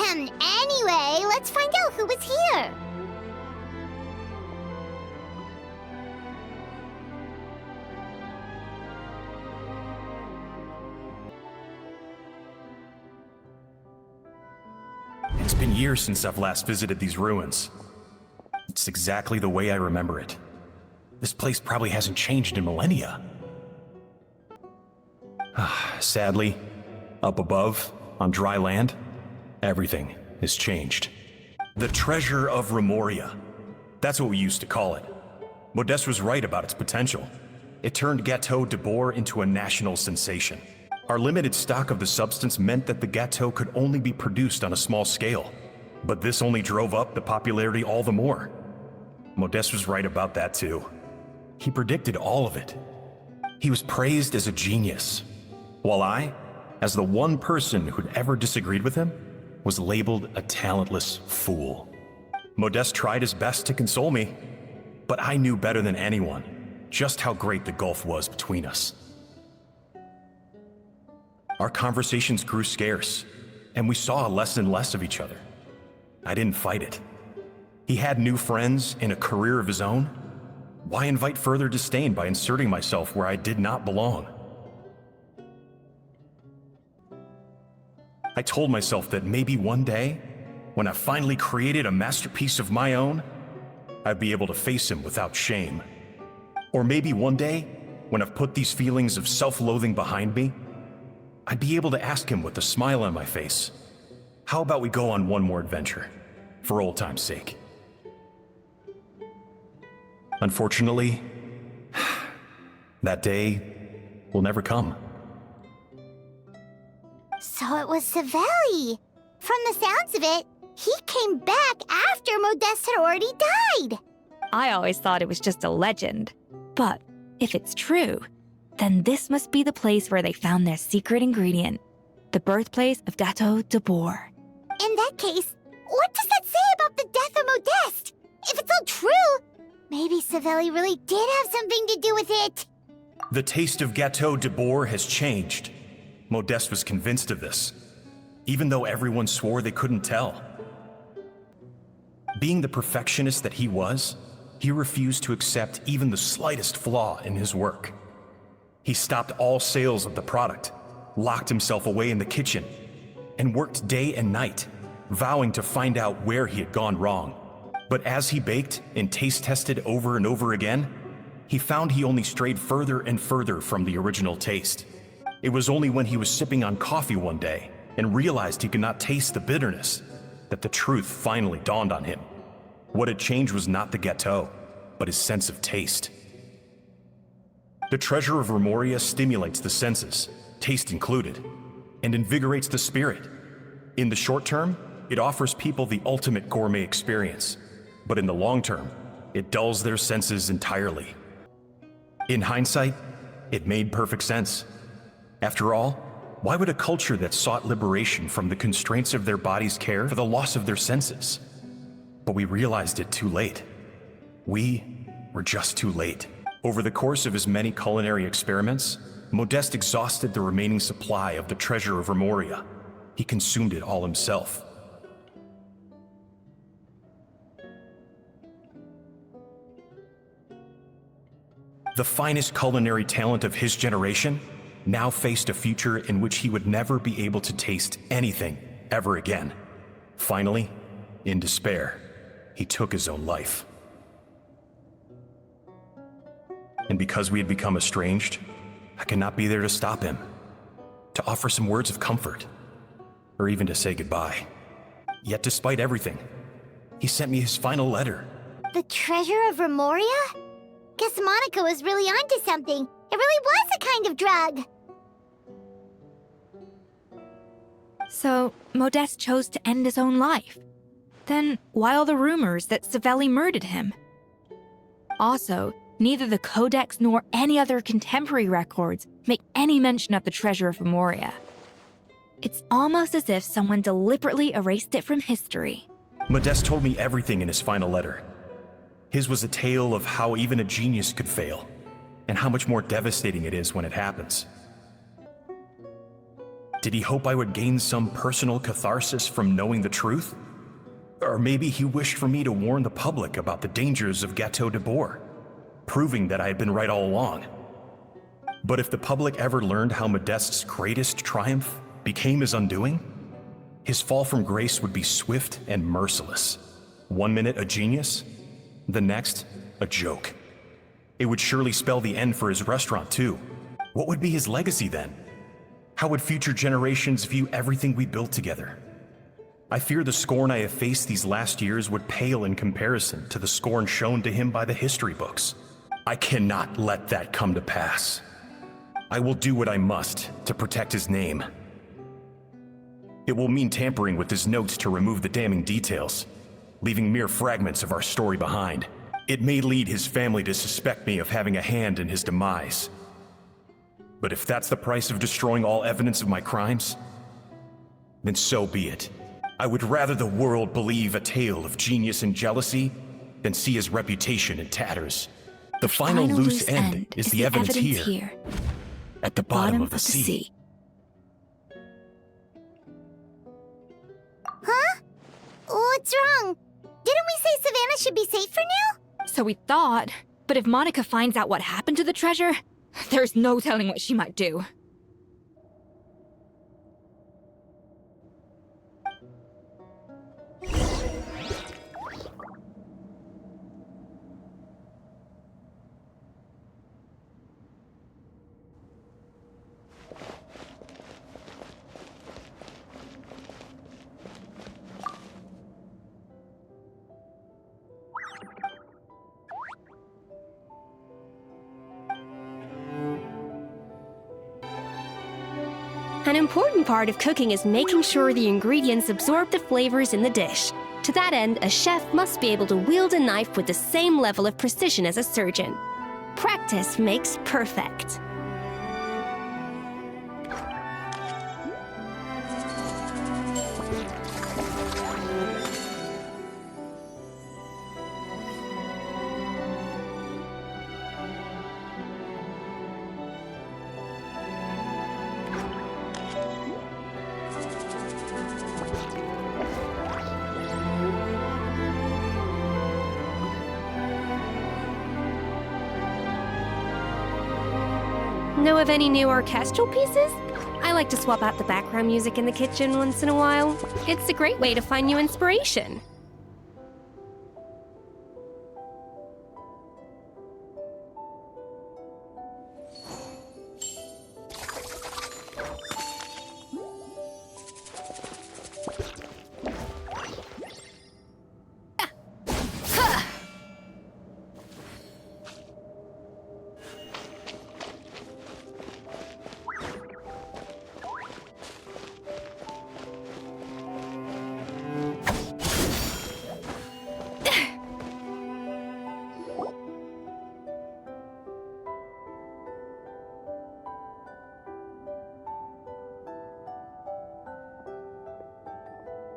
Anyway, let's find out who was here. It's been years since I've last visited these ruins. It's exactly the way I remember it. This place probably hasn't changed in millennia. Sadly, up above, on dry land, everything has changed. The treasure of Remoria. That's what we used to call it. Modeste was right about its potential. It turned Gateau Debord into a national sensation. Our limited stock of the substance meant that the Gateau could only be produced on a small scale. But this only drove up the popularity all the more. Modeste was right about that too. He predicted all of it. He was praised as a genius, while I, as the one person who'd ever disagreed with him, was labeled a talentless fool. Modeste tried his best to console me, but I knew better than anyone just how great the gulf was between us. Our conversations grew scarce, and we saw less and less of each other. I didn't fight it. He had new friends and a career of his own. Why invite further disdain by inserting myself where I did not belong? I told myself that maybe one day, when I finally created a masterpiece of my own, I'd be able to face him without shame. Or maybe one day, when I've put these feelings of self-loathing behind me, I'd be able to ask him with a smile on my face, how about we go on one more adventure, for old time's sake? Unfortunately, that day will never come. So it was Savelli. From the sounds of it, he came back after Modeste had already died. I always thought it was just a legend. But if it's true, then this must be the place where they found their secret ingredient, the birthplace of Gateau Debord. In that case, what does that say about the death of Modeste? If it's all true, maybe Savelli really did have something to do with it. The taste of Gateau Debord has changed. Modeste was convinced of this, even though everyone swore they couldn't tell. Being the perfectionist that he was, he refused to accept even the slightest flaw in his work. He stopped all sales of the product, locked himself away in the kitchen, and worked day and night, vowing to find out where he had gone wrong. But as he baked and taste tested over and over again, he found he only strayed further and further from the original taste. It was only when he was sipping on coffee one day and realized he could not taste the bitterness that the truth finally dawned on him. What had changed was not the Gateau, but his sense of taste. The treasure of Remoria stimulates the senses, taste included, and invigorates the spirit. In the short term, it offers people the ultimate gourmet experience, but in the long term, it dulls their senses entirely. In hindsight, it made perfect sense. After all, why would a culture that sought liberation from the constraints of their bodies care for the loss of their senses? But we realized it too late. We were just too late. Over the course of his many culinary experiments, Modeste exhausted the remaining supply of the treasure of Remoria. He consumed it all himself. The finest culinary talent of his generation now faced a future in which he would never be able to taste anything ever again. Finally, in despair, he took his own life. And because we had become estranged, I could not be there to stop him, to offer some words of comfort, or even to say goodbye. Yet despite everything, he sent me his final letter. The treasure of Remoria? Guess Monica was really onto something. It really was a kind of drug. So, Modeste chose to end his own life. Then, why all the rumors that Savelli murdered him? Also, neither the Codex nor any other contemporary records make any mention of the treasure of Remoria. It's almost as if someone deliberately erased it from history. Modeste told me everything in his final letter. His was a tale of how even a genius could fail, and how much more devastating it is when it happens. Did he hope I would gain some personal catharsis from knowing the truth? Or maybe he wished for me to warn the public about the dangers of Gateau Debord, proving that I had been right all along. But if the public ever learned how Modeste's greatest triumph became his undoing, his fall from grace would be swift and merciless. 1 minute a genius, the next a joke. It would surely spell the end for his restaurant too. What would be his legacy then? How would future generations view everything we built together? I fear the scorn I have faced these last years would pale in comparison to the scorn shown to him by the history books. I cannot let that come to pass. I will do what I must to protect his name. It will mean tampering with his notes to remove the damning details, leaving mere fragments of our story behind. It may lead his family to suspect me of having a hand in his demise. But if that's the price of destroying all evidence of my crimes, then so be it. I would rather the world believe a tale of genius and jealousy than see his reputation in tatters. The final loose end is the evidence here, at the bottom of the sea. Huh? What's wrong? Didn't we say Savannah should be safe for now? So we thought, but if Monica finds out what happened to the treasure, there's no telling what she might do. An important part of cooking is making sure the ingredients absorb the flavors in the dish. To that end, a chef must be able to wield a knife with the same level of precision as a surgeon. Practice makes perfect. Know of any new orchestral pieces? I like to swap out the background music in the kitchen once in a while. It's a great way to find new inspiration.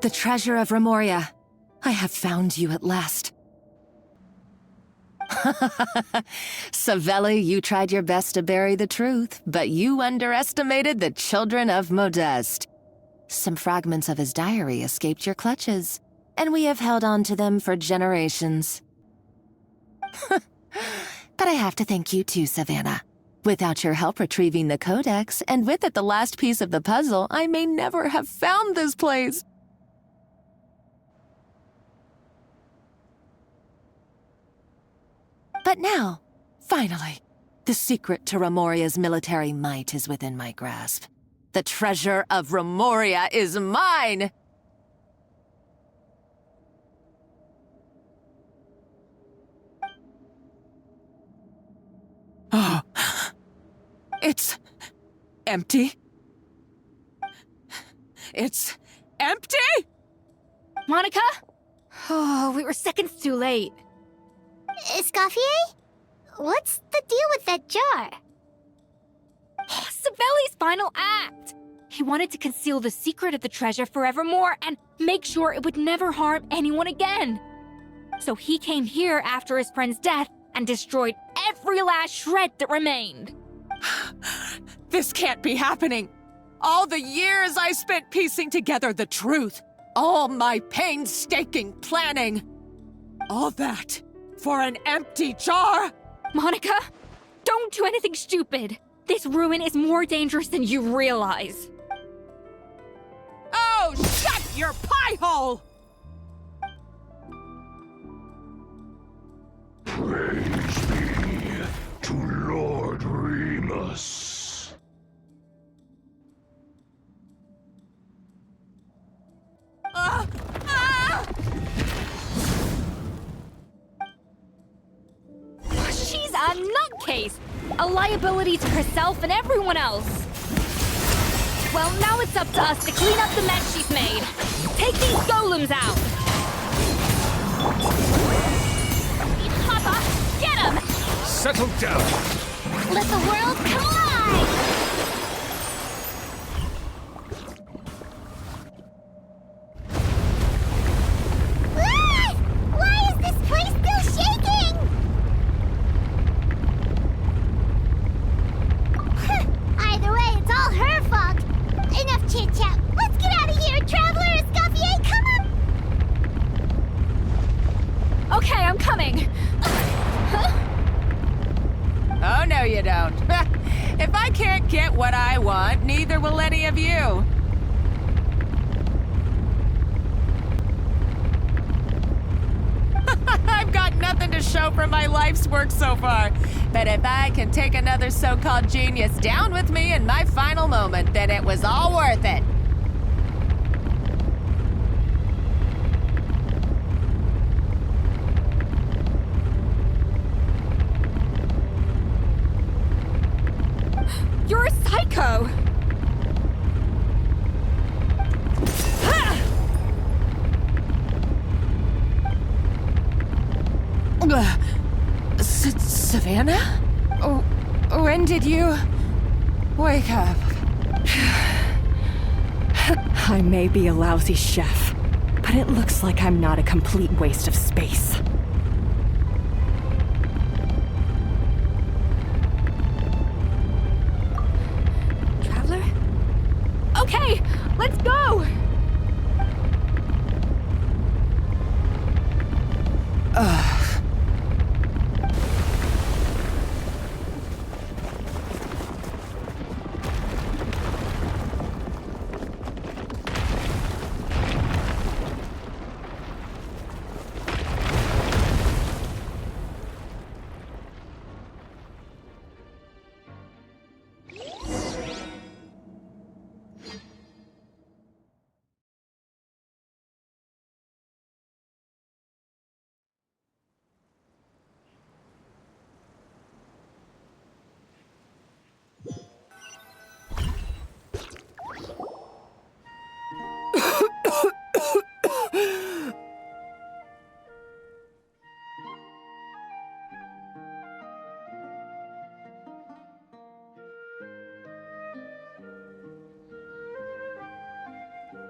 The treasure of Remoria. I have found you at last. Savelli, you tried your best to bury the truth, but you underestimated the children of Modeste. Some fragments of his diary escaped your clutches, and we have held on to them for generations. But I have to thank you too, Savannah. Without your help retrieving the codex, and with it the last piece of the puzzle, I may never have found this place. But now, finally, the secret to Remoria's military might is within my grasp. The treasure of Remoria is mine! Oh, it's empty. It's empty? Monica? Oh, we were seconds too late. Escoffier? What's the deal with that jar? Savelli's final act! He wanted to conceal the secret of the treasure forevermore and make sure it would never harm anyone again. So he came here after his friend's death and destroyed every last shred that remained. This can't be happening. All the years I spent piecing together the truth. All my painstaking planning. All that for an empty jar? Monica, don't do anything stupid. This ruin is more dangerous than you realize. Oh, shut your pie hole! Praise be to Lord Remus. She's a nutcase! A liability to herself and everyone else. Well, now it's up to us to clean up the mess she's made. Take these golems out! Papa, get him! Settle down! Let the world collide! Why is this place still shaking? Either way, it's all her fault. Enough chit-chat. Let's get out of here, Traveler! Escoffier, come on! Okay, I'm coming. Oh, no you don't. If I can't get what I want, neither will any of you. I've got nothing to show for my life's work so far. But if I can take another so-called genius down with me in my final moment, then it was all worth it. You're a psycho! Savannah? When did you wake up? I may be a lousy chef, but it looks like I'm not a complete waste of space. Traveler? Okay, let's go!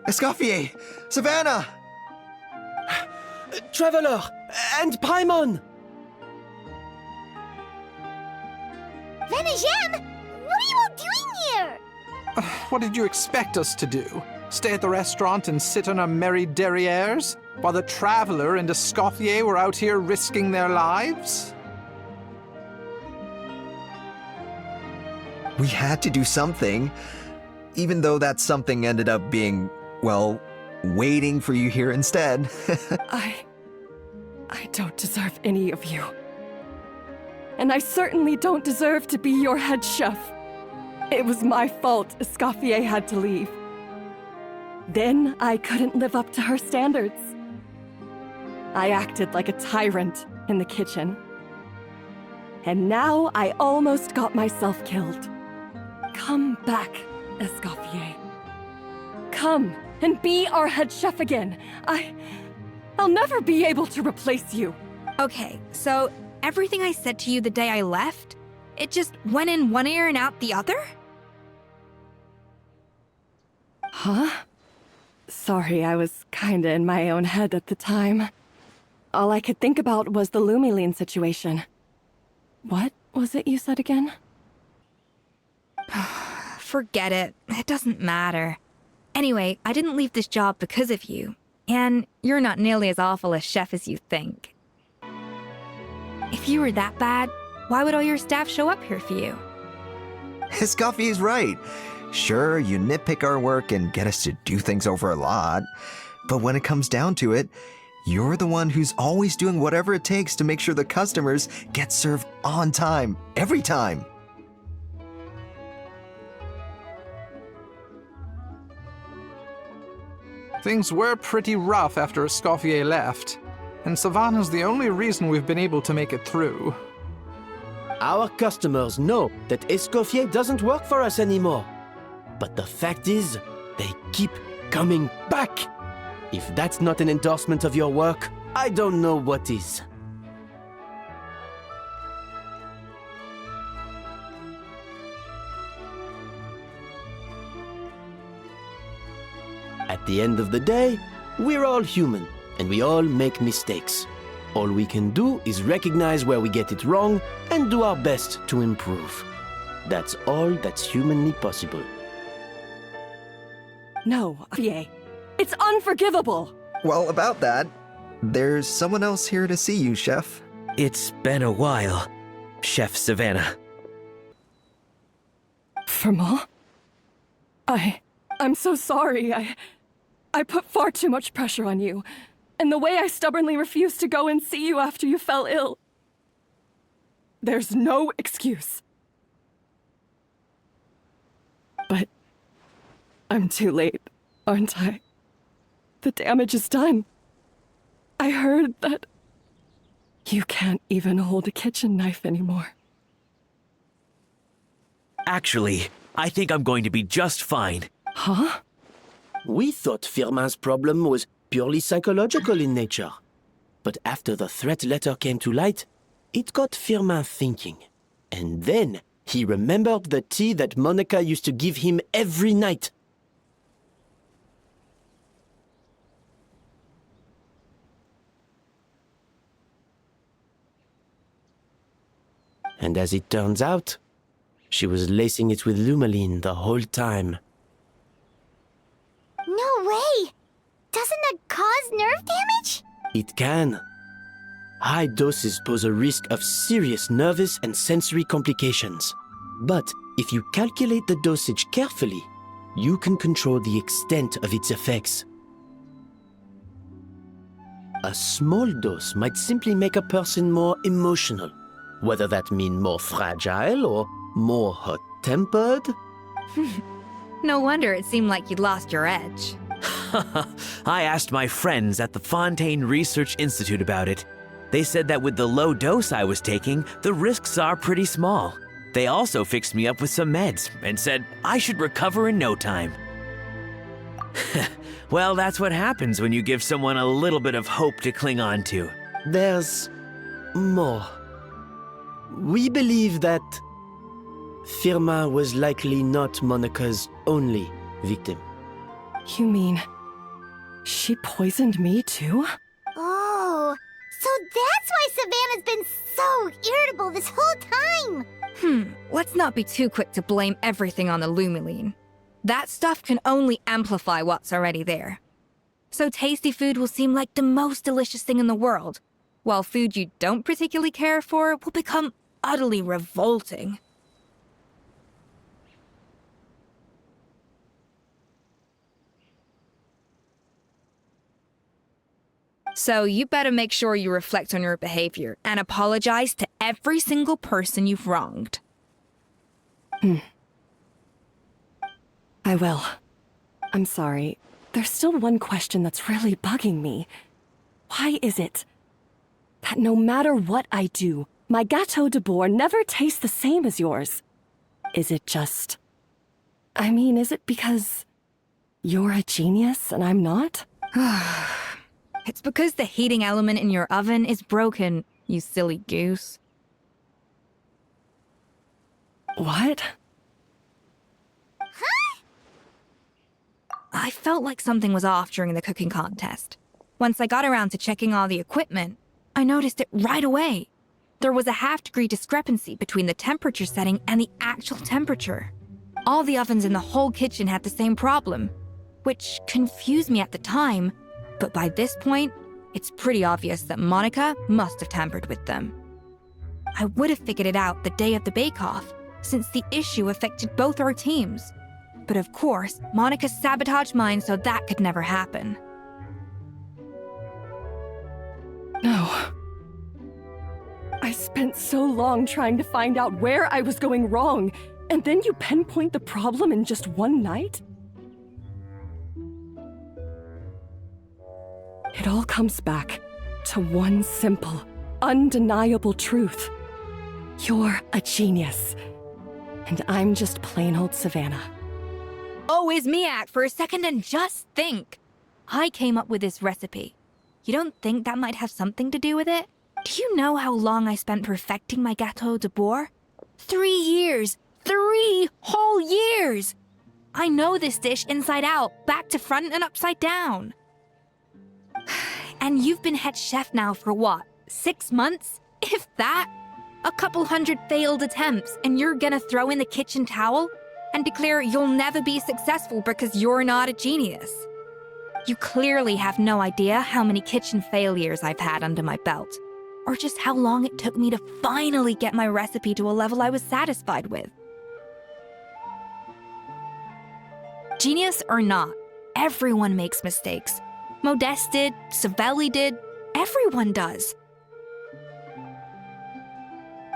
Escoffier! Savannah! Traveler! And Paimon! Venegem! What are you all doing here? What did you expect us to do? Stay at the restaurant and sit on our merry derrieres? While the Traveler and Escoffier were out here risking their lives? We had to do something, even though that something ended up being, well, waiting for you here instead. I don't deserve any of you. And I certainly don't deserve to be your head chef. It was my fault Escoffier had to leave. Then I couldn't live up to her standards. I acted like a tyrant in the kitchen. And now I almost got myself killed. Come back, Escoffier. Come and be our head chef again. I'll never be able to replace you. Okay, so everything I said to you the day I left, it just went in one ear and out the other? Huh? Sorry, I was kinda in my own head at the time. All I could think about was the Lumiline situation. What was it you said again? Forget it. It doesn't matter. Anyway, I didn't leave this job because of you. And you're not nearly as awful a chef as you think. If you were that bad, why would all your staff show up here for you? Escoffier's right. Sure, you nitpick our work and get us to do things over a lot. But when it comes down to it, you're the one who's always doing whatever it takes to make sure the customers get served on time, every time. Things were pretty rough after Escoffier left, and Savannah's the only reason we've been able to make it through. Our customers know that Escoffier doesn't work for us anymore. But the fact is, they keep coming back. If that's not an endorsement of your work, I don't know what is. At the end of the day, we're all human, and we all make mistakes. All we can do is recognize where we get it wrong and do our best to improve. That's all that's humanly possible. No, Escoffier. It's unforgivable! Well, about that, there's someone else here to see you, Chef. It's been a while, Chef Savannah. Firma? I'm so sorry. I put far too much pressure on you. And the way I stubbornly refused to go and see you after you fell ill. There's no excuse. But I'm too late, aren't I? The damage is done. I heard that you can't even hold a kitchen knife anymore. Actually, I think I'm going to be just fine. Huh? We thought Firmin's problem was purely psychological in nature. But after the threat letter came to light, it got Firmin thinking. And then he remembered the tea that Monica used to give him every night. And as it turns out, she was lacing it with Lumiline the whole time. No way! Doesn't that cause nerve damage? It can. High doses pose a risk of serious nervous and sensory complications. But if you calculate the dosage carefully, you can control the extent of its effects. A small dose might simply make a person more emotional, whether that means more fragile or more hot-tempered. No wonder it seemed like you'd lost your edge. I asked my friends at the Fontaine Research Institute about it. They said that with the low dose I was taking, the risks are pretty small. They also fixed me up with some meds and said I should recover in no time. Well, that's what happens when you give someone a little bit of hope to cling on to. There's more. We believe that Firmin was likely not Monica's only victim. You mean she poisoned me too? Oh, so that's why Savannah's been so irritable this whole time! Let's not be too quick to blame everything on the Lumiline. That stuff can only amplify what's already there. So tasty food will seem like the most delicious thing in the world, while food you don't particularly care for will become utterly revolting. So you better make sure you reflect on your behavior and apologize to every single person you've wronged. I will. I'm sorry. There's still one question that's really bugging me. Why is it that no matter what I do, my Gateau Debord never tastes the same as yours? Is it just... is it because you're a genius and I'm not? It's because the heating element in your oven is broken, you silly goose. What? I felt like something was off during the cooking contest. Once I got around to checking all the equipment, I noticed it right away. There was a half-degree discrepancy between the temperature setting and the actual temperature. All the ovens in the whole kitchen had the same problem, which confused me at the time, but by this point, it's pretty obvious that Monica must have tampered with them. I would have figured it out the day of the bake-off, since the issue affected both our teams. But of course, Monica sabotaged mine so that could never happen. No. I spent so long trying to find out where I was going wrong, and then you pinpoint the problem in just one night? It all comes back to one simple, undeniable truth. You're a genius, and I'm just plain old Savannah. Always me act for a second and just think. I came up with this recipe. You don't think that might have something to do with it? Do you know how long I spent perfecting my Gateau Debord? 3 years! 3 whole years! I know this dish inside out, back to front and upside down. And you've been head chef now for what, 6 months? If that? A couple hundred failed attempts, and you're gonna throw in the kitchen towel and declare you'll never be successful because you're not a genius. You clearly have no idea how many kitchen failures I've had under my belt, or just how long it took me to finally get my recipe to a level I was satisfied with. Genius or not, everyone makes mistakes. Modeste did, Savelli did, everyone does.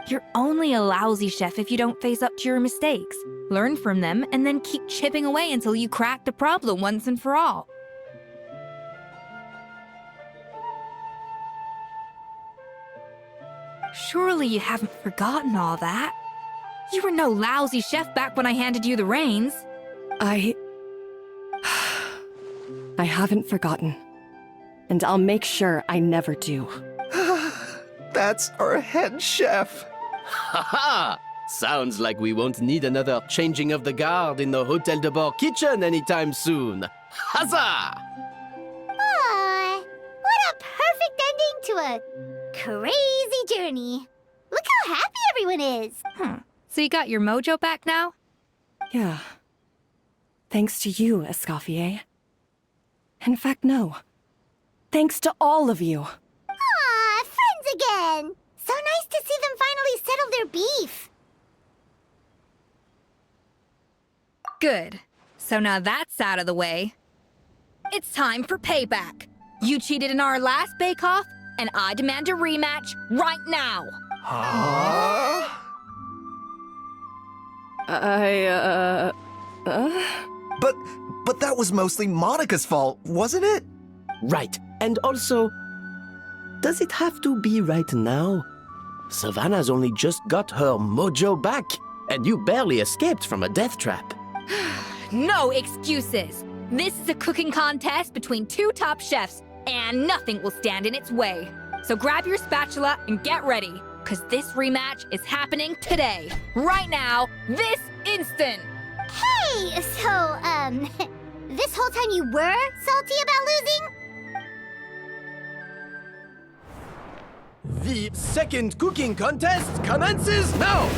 You're only a lousy chef if you don't face up to your mistakes, learn from them, and then keep chipping away until you crack the problem once and for all. Surely you haven't forgotten all that. You were no lousy chef back when I handed you the reins. I haven't forgotten. And I'll make sure I never do. That's our head chef. Ha-ha! Sounds like we won't need another changing of the guard in the Hotel Debord kitchen anytime soon. Huzzah! Aw, what a perfect ending to a crazy journey. Look how happy everyone is. So you got your mojo back now? Yeah. Thanks to you, Escoffier. In fact, no. Thanks to all of you. Aw, friends again. So nice to see them finally settle their beef. Good. So now that's out of the way. It's time for payback. You cheated in our last bake-off, and I demand a rematch right now. But that was mostly Monica's fault, wasn't it? Right. And also, does it have to be right now? Savannah's only just got her mojo back, and you barely escaped from a death trap. No excuses. This is a cooking contest between 2 top chefs, and nothing will stand in its way. So grab your spatula and get ready, because this rematch is happening today, right now, this instant. Hey, so, This whole time you were salty about losing? The second cooking contest commences now!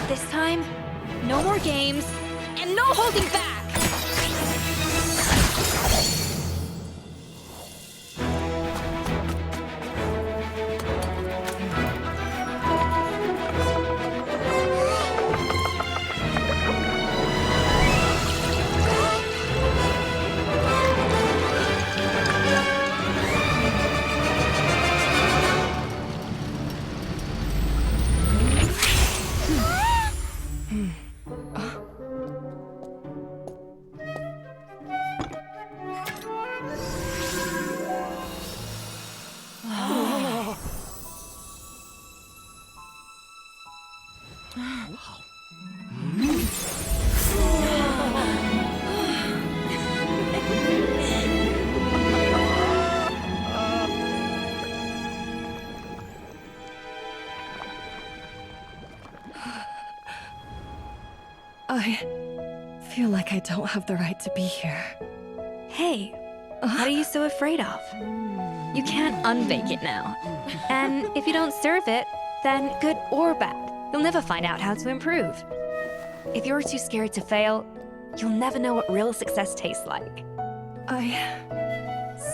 This time, no more games, and no holding back! I feel like I don't have the right to be here. Hey, what are you so afraid of? You can't unbake it now. And if you don't serve it, then good or bad, you'll never find out how to improve. If you're too scared to fail, you'll never know what real success tastes like.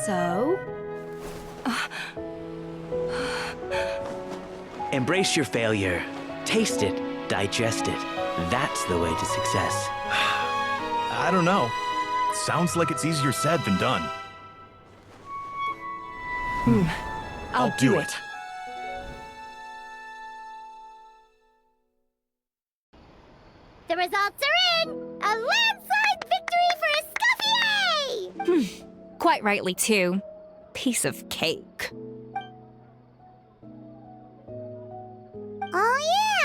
So? Embrace your failure. Taste it. Digest it. That's the way to success. I don't know. Sounds like it's easier said than done. I'll do it. The results are in! A landslide victory for Escoffier! Quite rightly, too. Piece of cake. Oh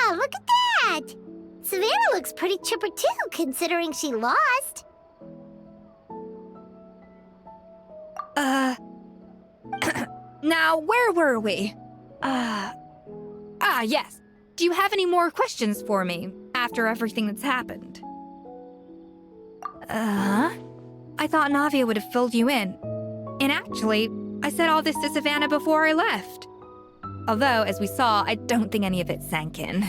yeah, look at that! Savannah looks pretty chipper too, considering she lost. Now, where were we? Yes. Do you have any more questions for me after everything that's happened? I thought Navia would have filled you in. And actually, I said all this to Savannah before I left. Although, as we saw, I don't think any of it sank in.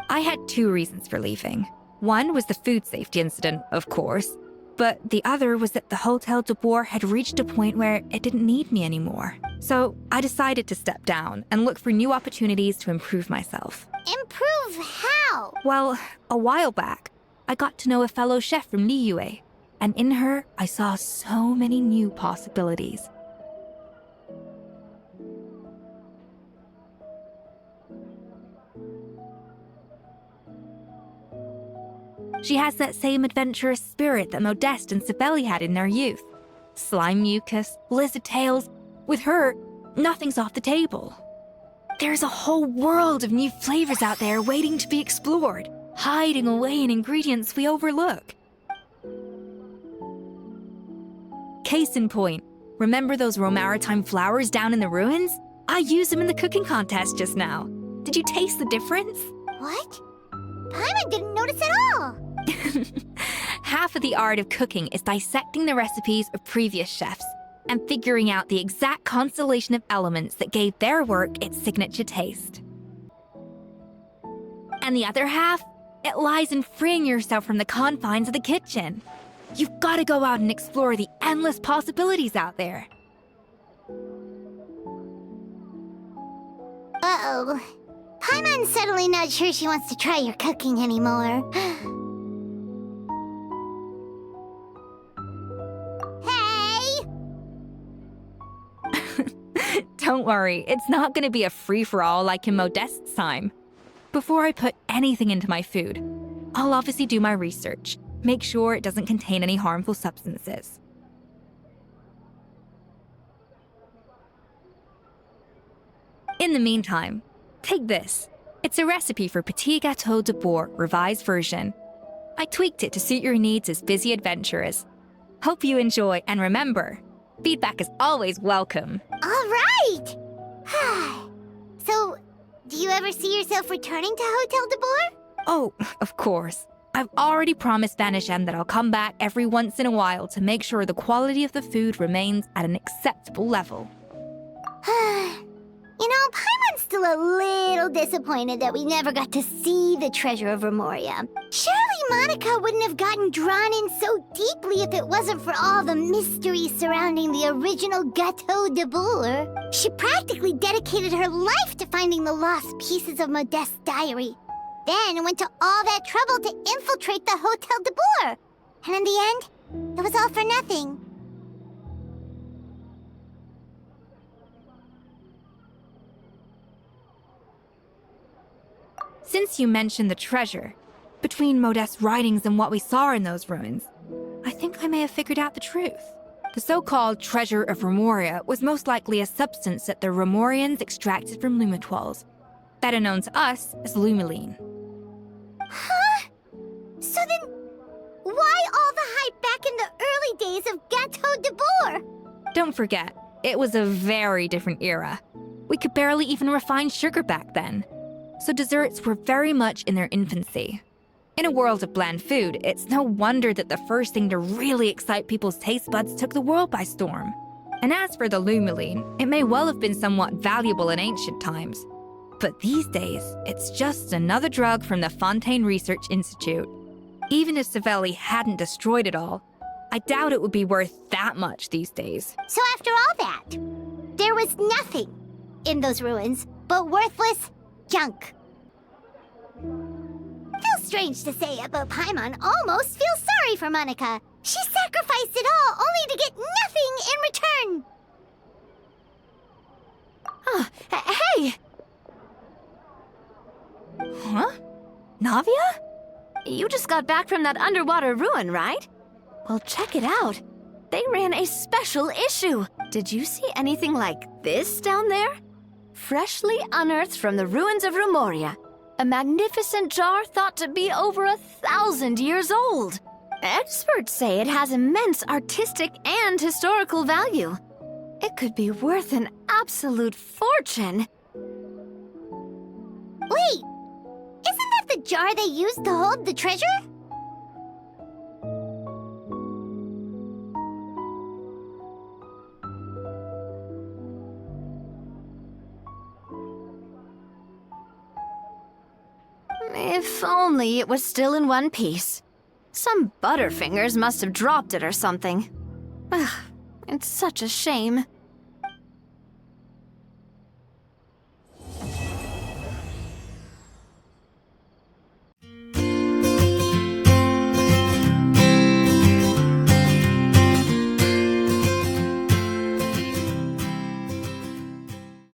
I had two reasons for leaving. One was the food safety incident, of course, but the other was that the Hotel Debord had reached a point where it didn't need me anymore. So I decided to step down and look for new opportunities to improve myself. Improve how? Well, a while back, I got to know a fellow chef from Liyue, and in her, I saw so many new possibilities. She has that same adventurous spirit that Modeste and Sibeli had in their youth. Slime mucus, lizard tails. With her, nothing's off the table. There's a whole world of new flavors out there waiting to be explored, hiding away in ingredients we overlook. Case in point, remember those Romaritime flowers down in the ruins? I used them in the cooking contest just now. Did you taste the difference? What? Paimon didn't notice at all! Half of the art of cooking is dissecting the recipes of previous chefs and figuring out the exact constellation of elements that gave their work its signature taste. And the other half, it lies in freeing yourself from the confines of the kitchen. You've got to go out and explore the endless possibilities out there. Uh-oh. Paimon's suddenly not sure she wants to try your cooking anymore. Hey! Don't worry, it's not going to be a free-for-all like in Modeste's time. Before I put anything into my food, I'll obviously do my research. Make sure it doesn't contain any harmful substances. In the meantime, take this. It's a recipe for Petit Gateau Debord revised version. I tweaked it to suit your needs as busy adventurers. Hope you enjoy, and remember, feedback is always welcome. All right! So, do you ever see yourself returning to Hotel Debord? Oh, of course. I've already promised Vanishem that I'll come back every once in a while to make sure the quality of the food remains at an acceptable level. You know, Paimon's still a little disappointed that we never got to see the treasure of Remoria. Surely Monica wouldn't have gotten drawn in so deeply if it wasn't for all the mystery surrounding the original Gateau Debord. She practically dedicated her life to finding the lost pieces of Modeste's diary. Then went to all that trouble to infiltrate the Hotel Debord. And in the end, it was all for nothing. Since you mentioned the treasure, between Modeste's writings and what we saw in those ruins, I think I may have figured out the truth. The so-called treasure of Remoria was most likely a substance that the Remorians extracted from lumitoids, better known to us as lumiline. Huh? So then, why all the hype back in the early days of Gateau Debord? Don't forget, it was a very different era. We could barely even refine sugar back then, so desserts were very much in their infancy. In a world of bland food, it's no wonder that the first thing to really excite people's taste buds took the world by storm. And as for the lumiline, it may well have been somewhat valuable in ancient times. But these days, it's just another drug from the Fontaine Research Institute. Even if Savelli hadn't destroyed it all, I doubt it would be worth that much these days. So after all that, there was nothing in those ruins but worthless junk. Feels strange to say it, but Paimon almost feels sorry for Monica. She sacrificed it all only to get nothing in return. Hey! Huh? Navia? You just got back from that underwater ruin, right? Well, check it out. They ran a special issue. Did you see anything like this down there? Freshly unearthed from the ruins of Remoria. A magnificent jar thought to be over 1,000 years old. Experts say it has immense artistic and historical value. It could be worth an absolute fortune. Wait! Isn't that the jar they used to hold the treasure? If only it was still in one piece. Some butterfingers must have dropped it or something. Ugh, it's such a shame.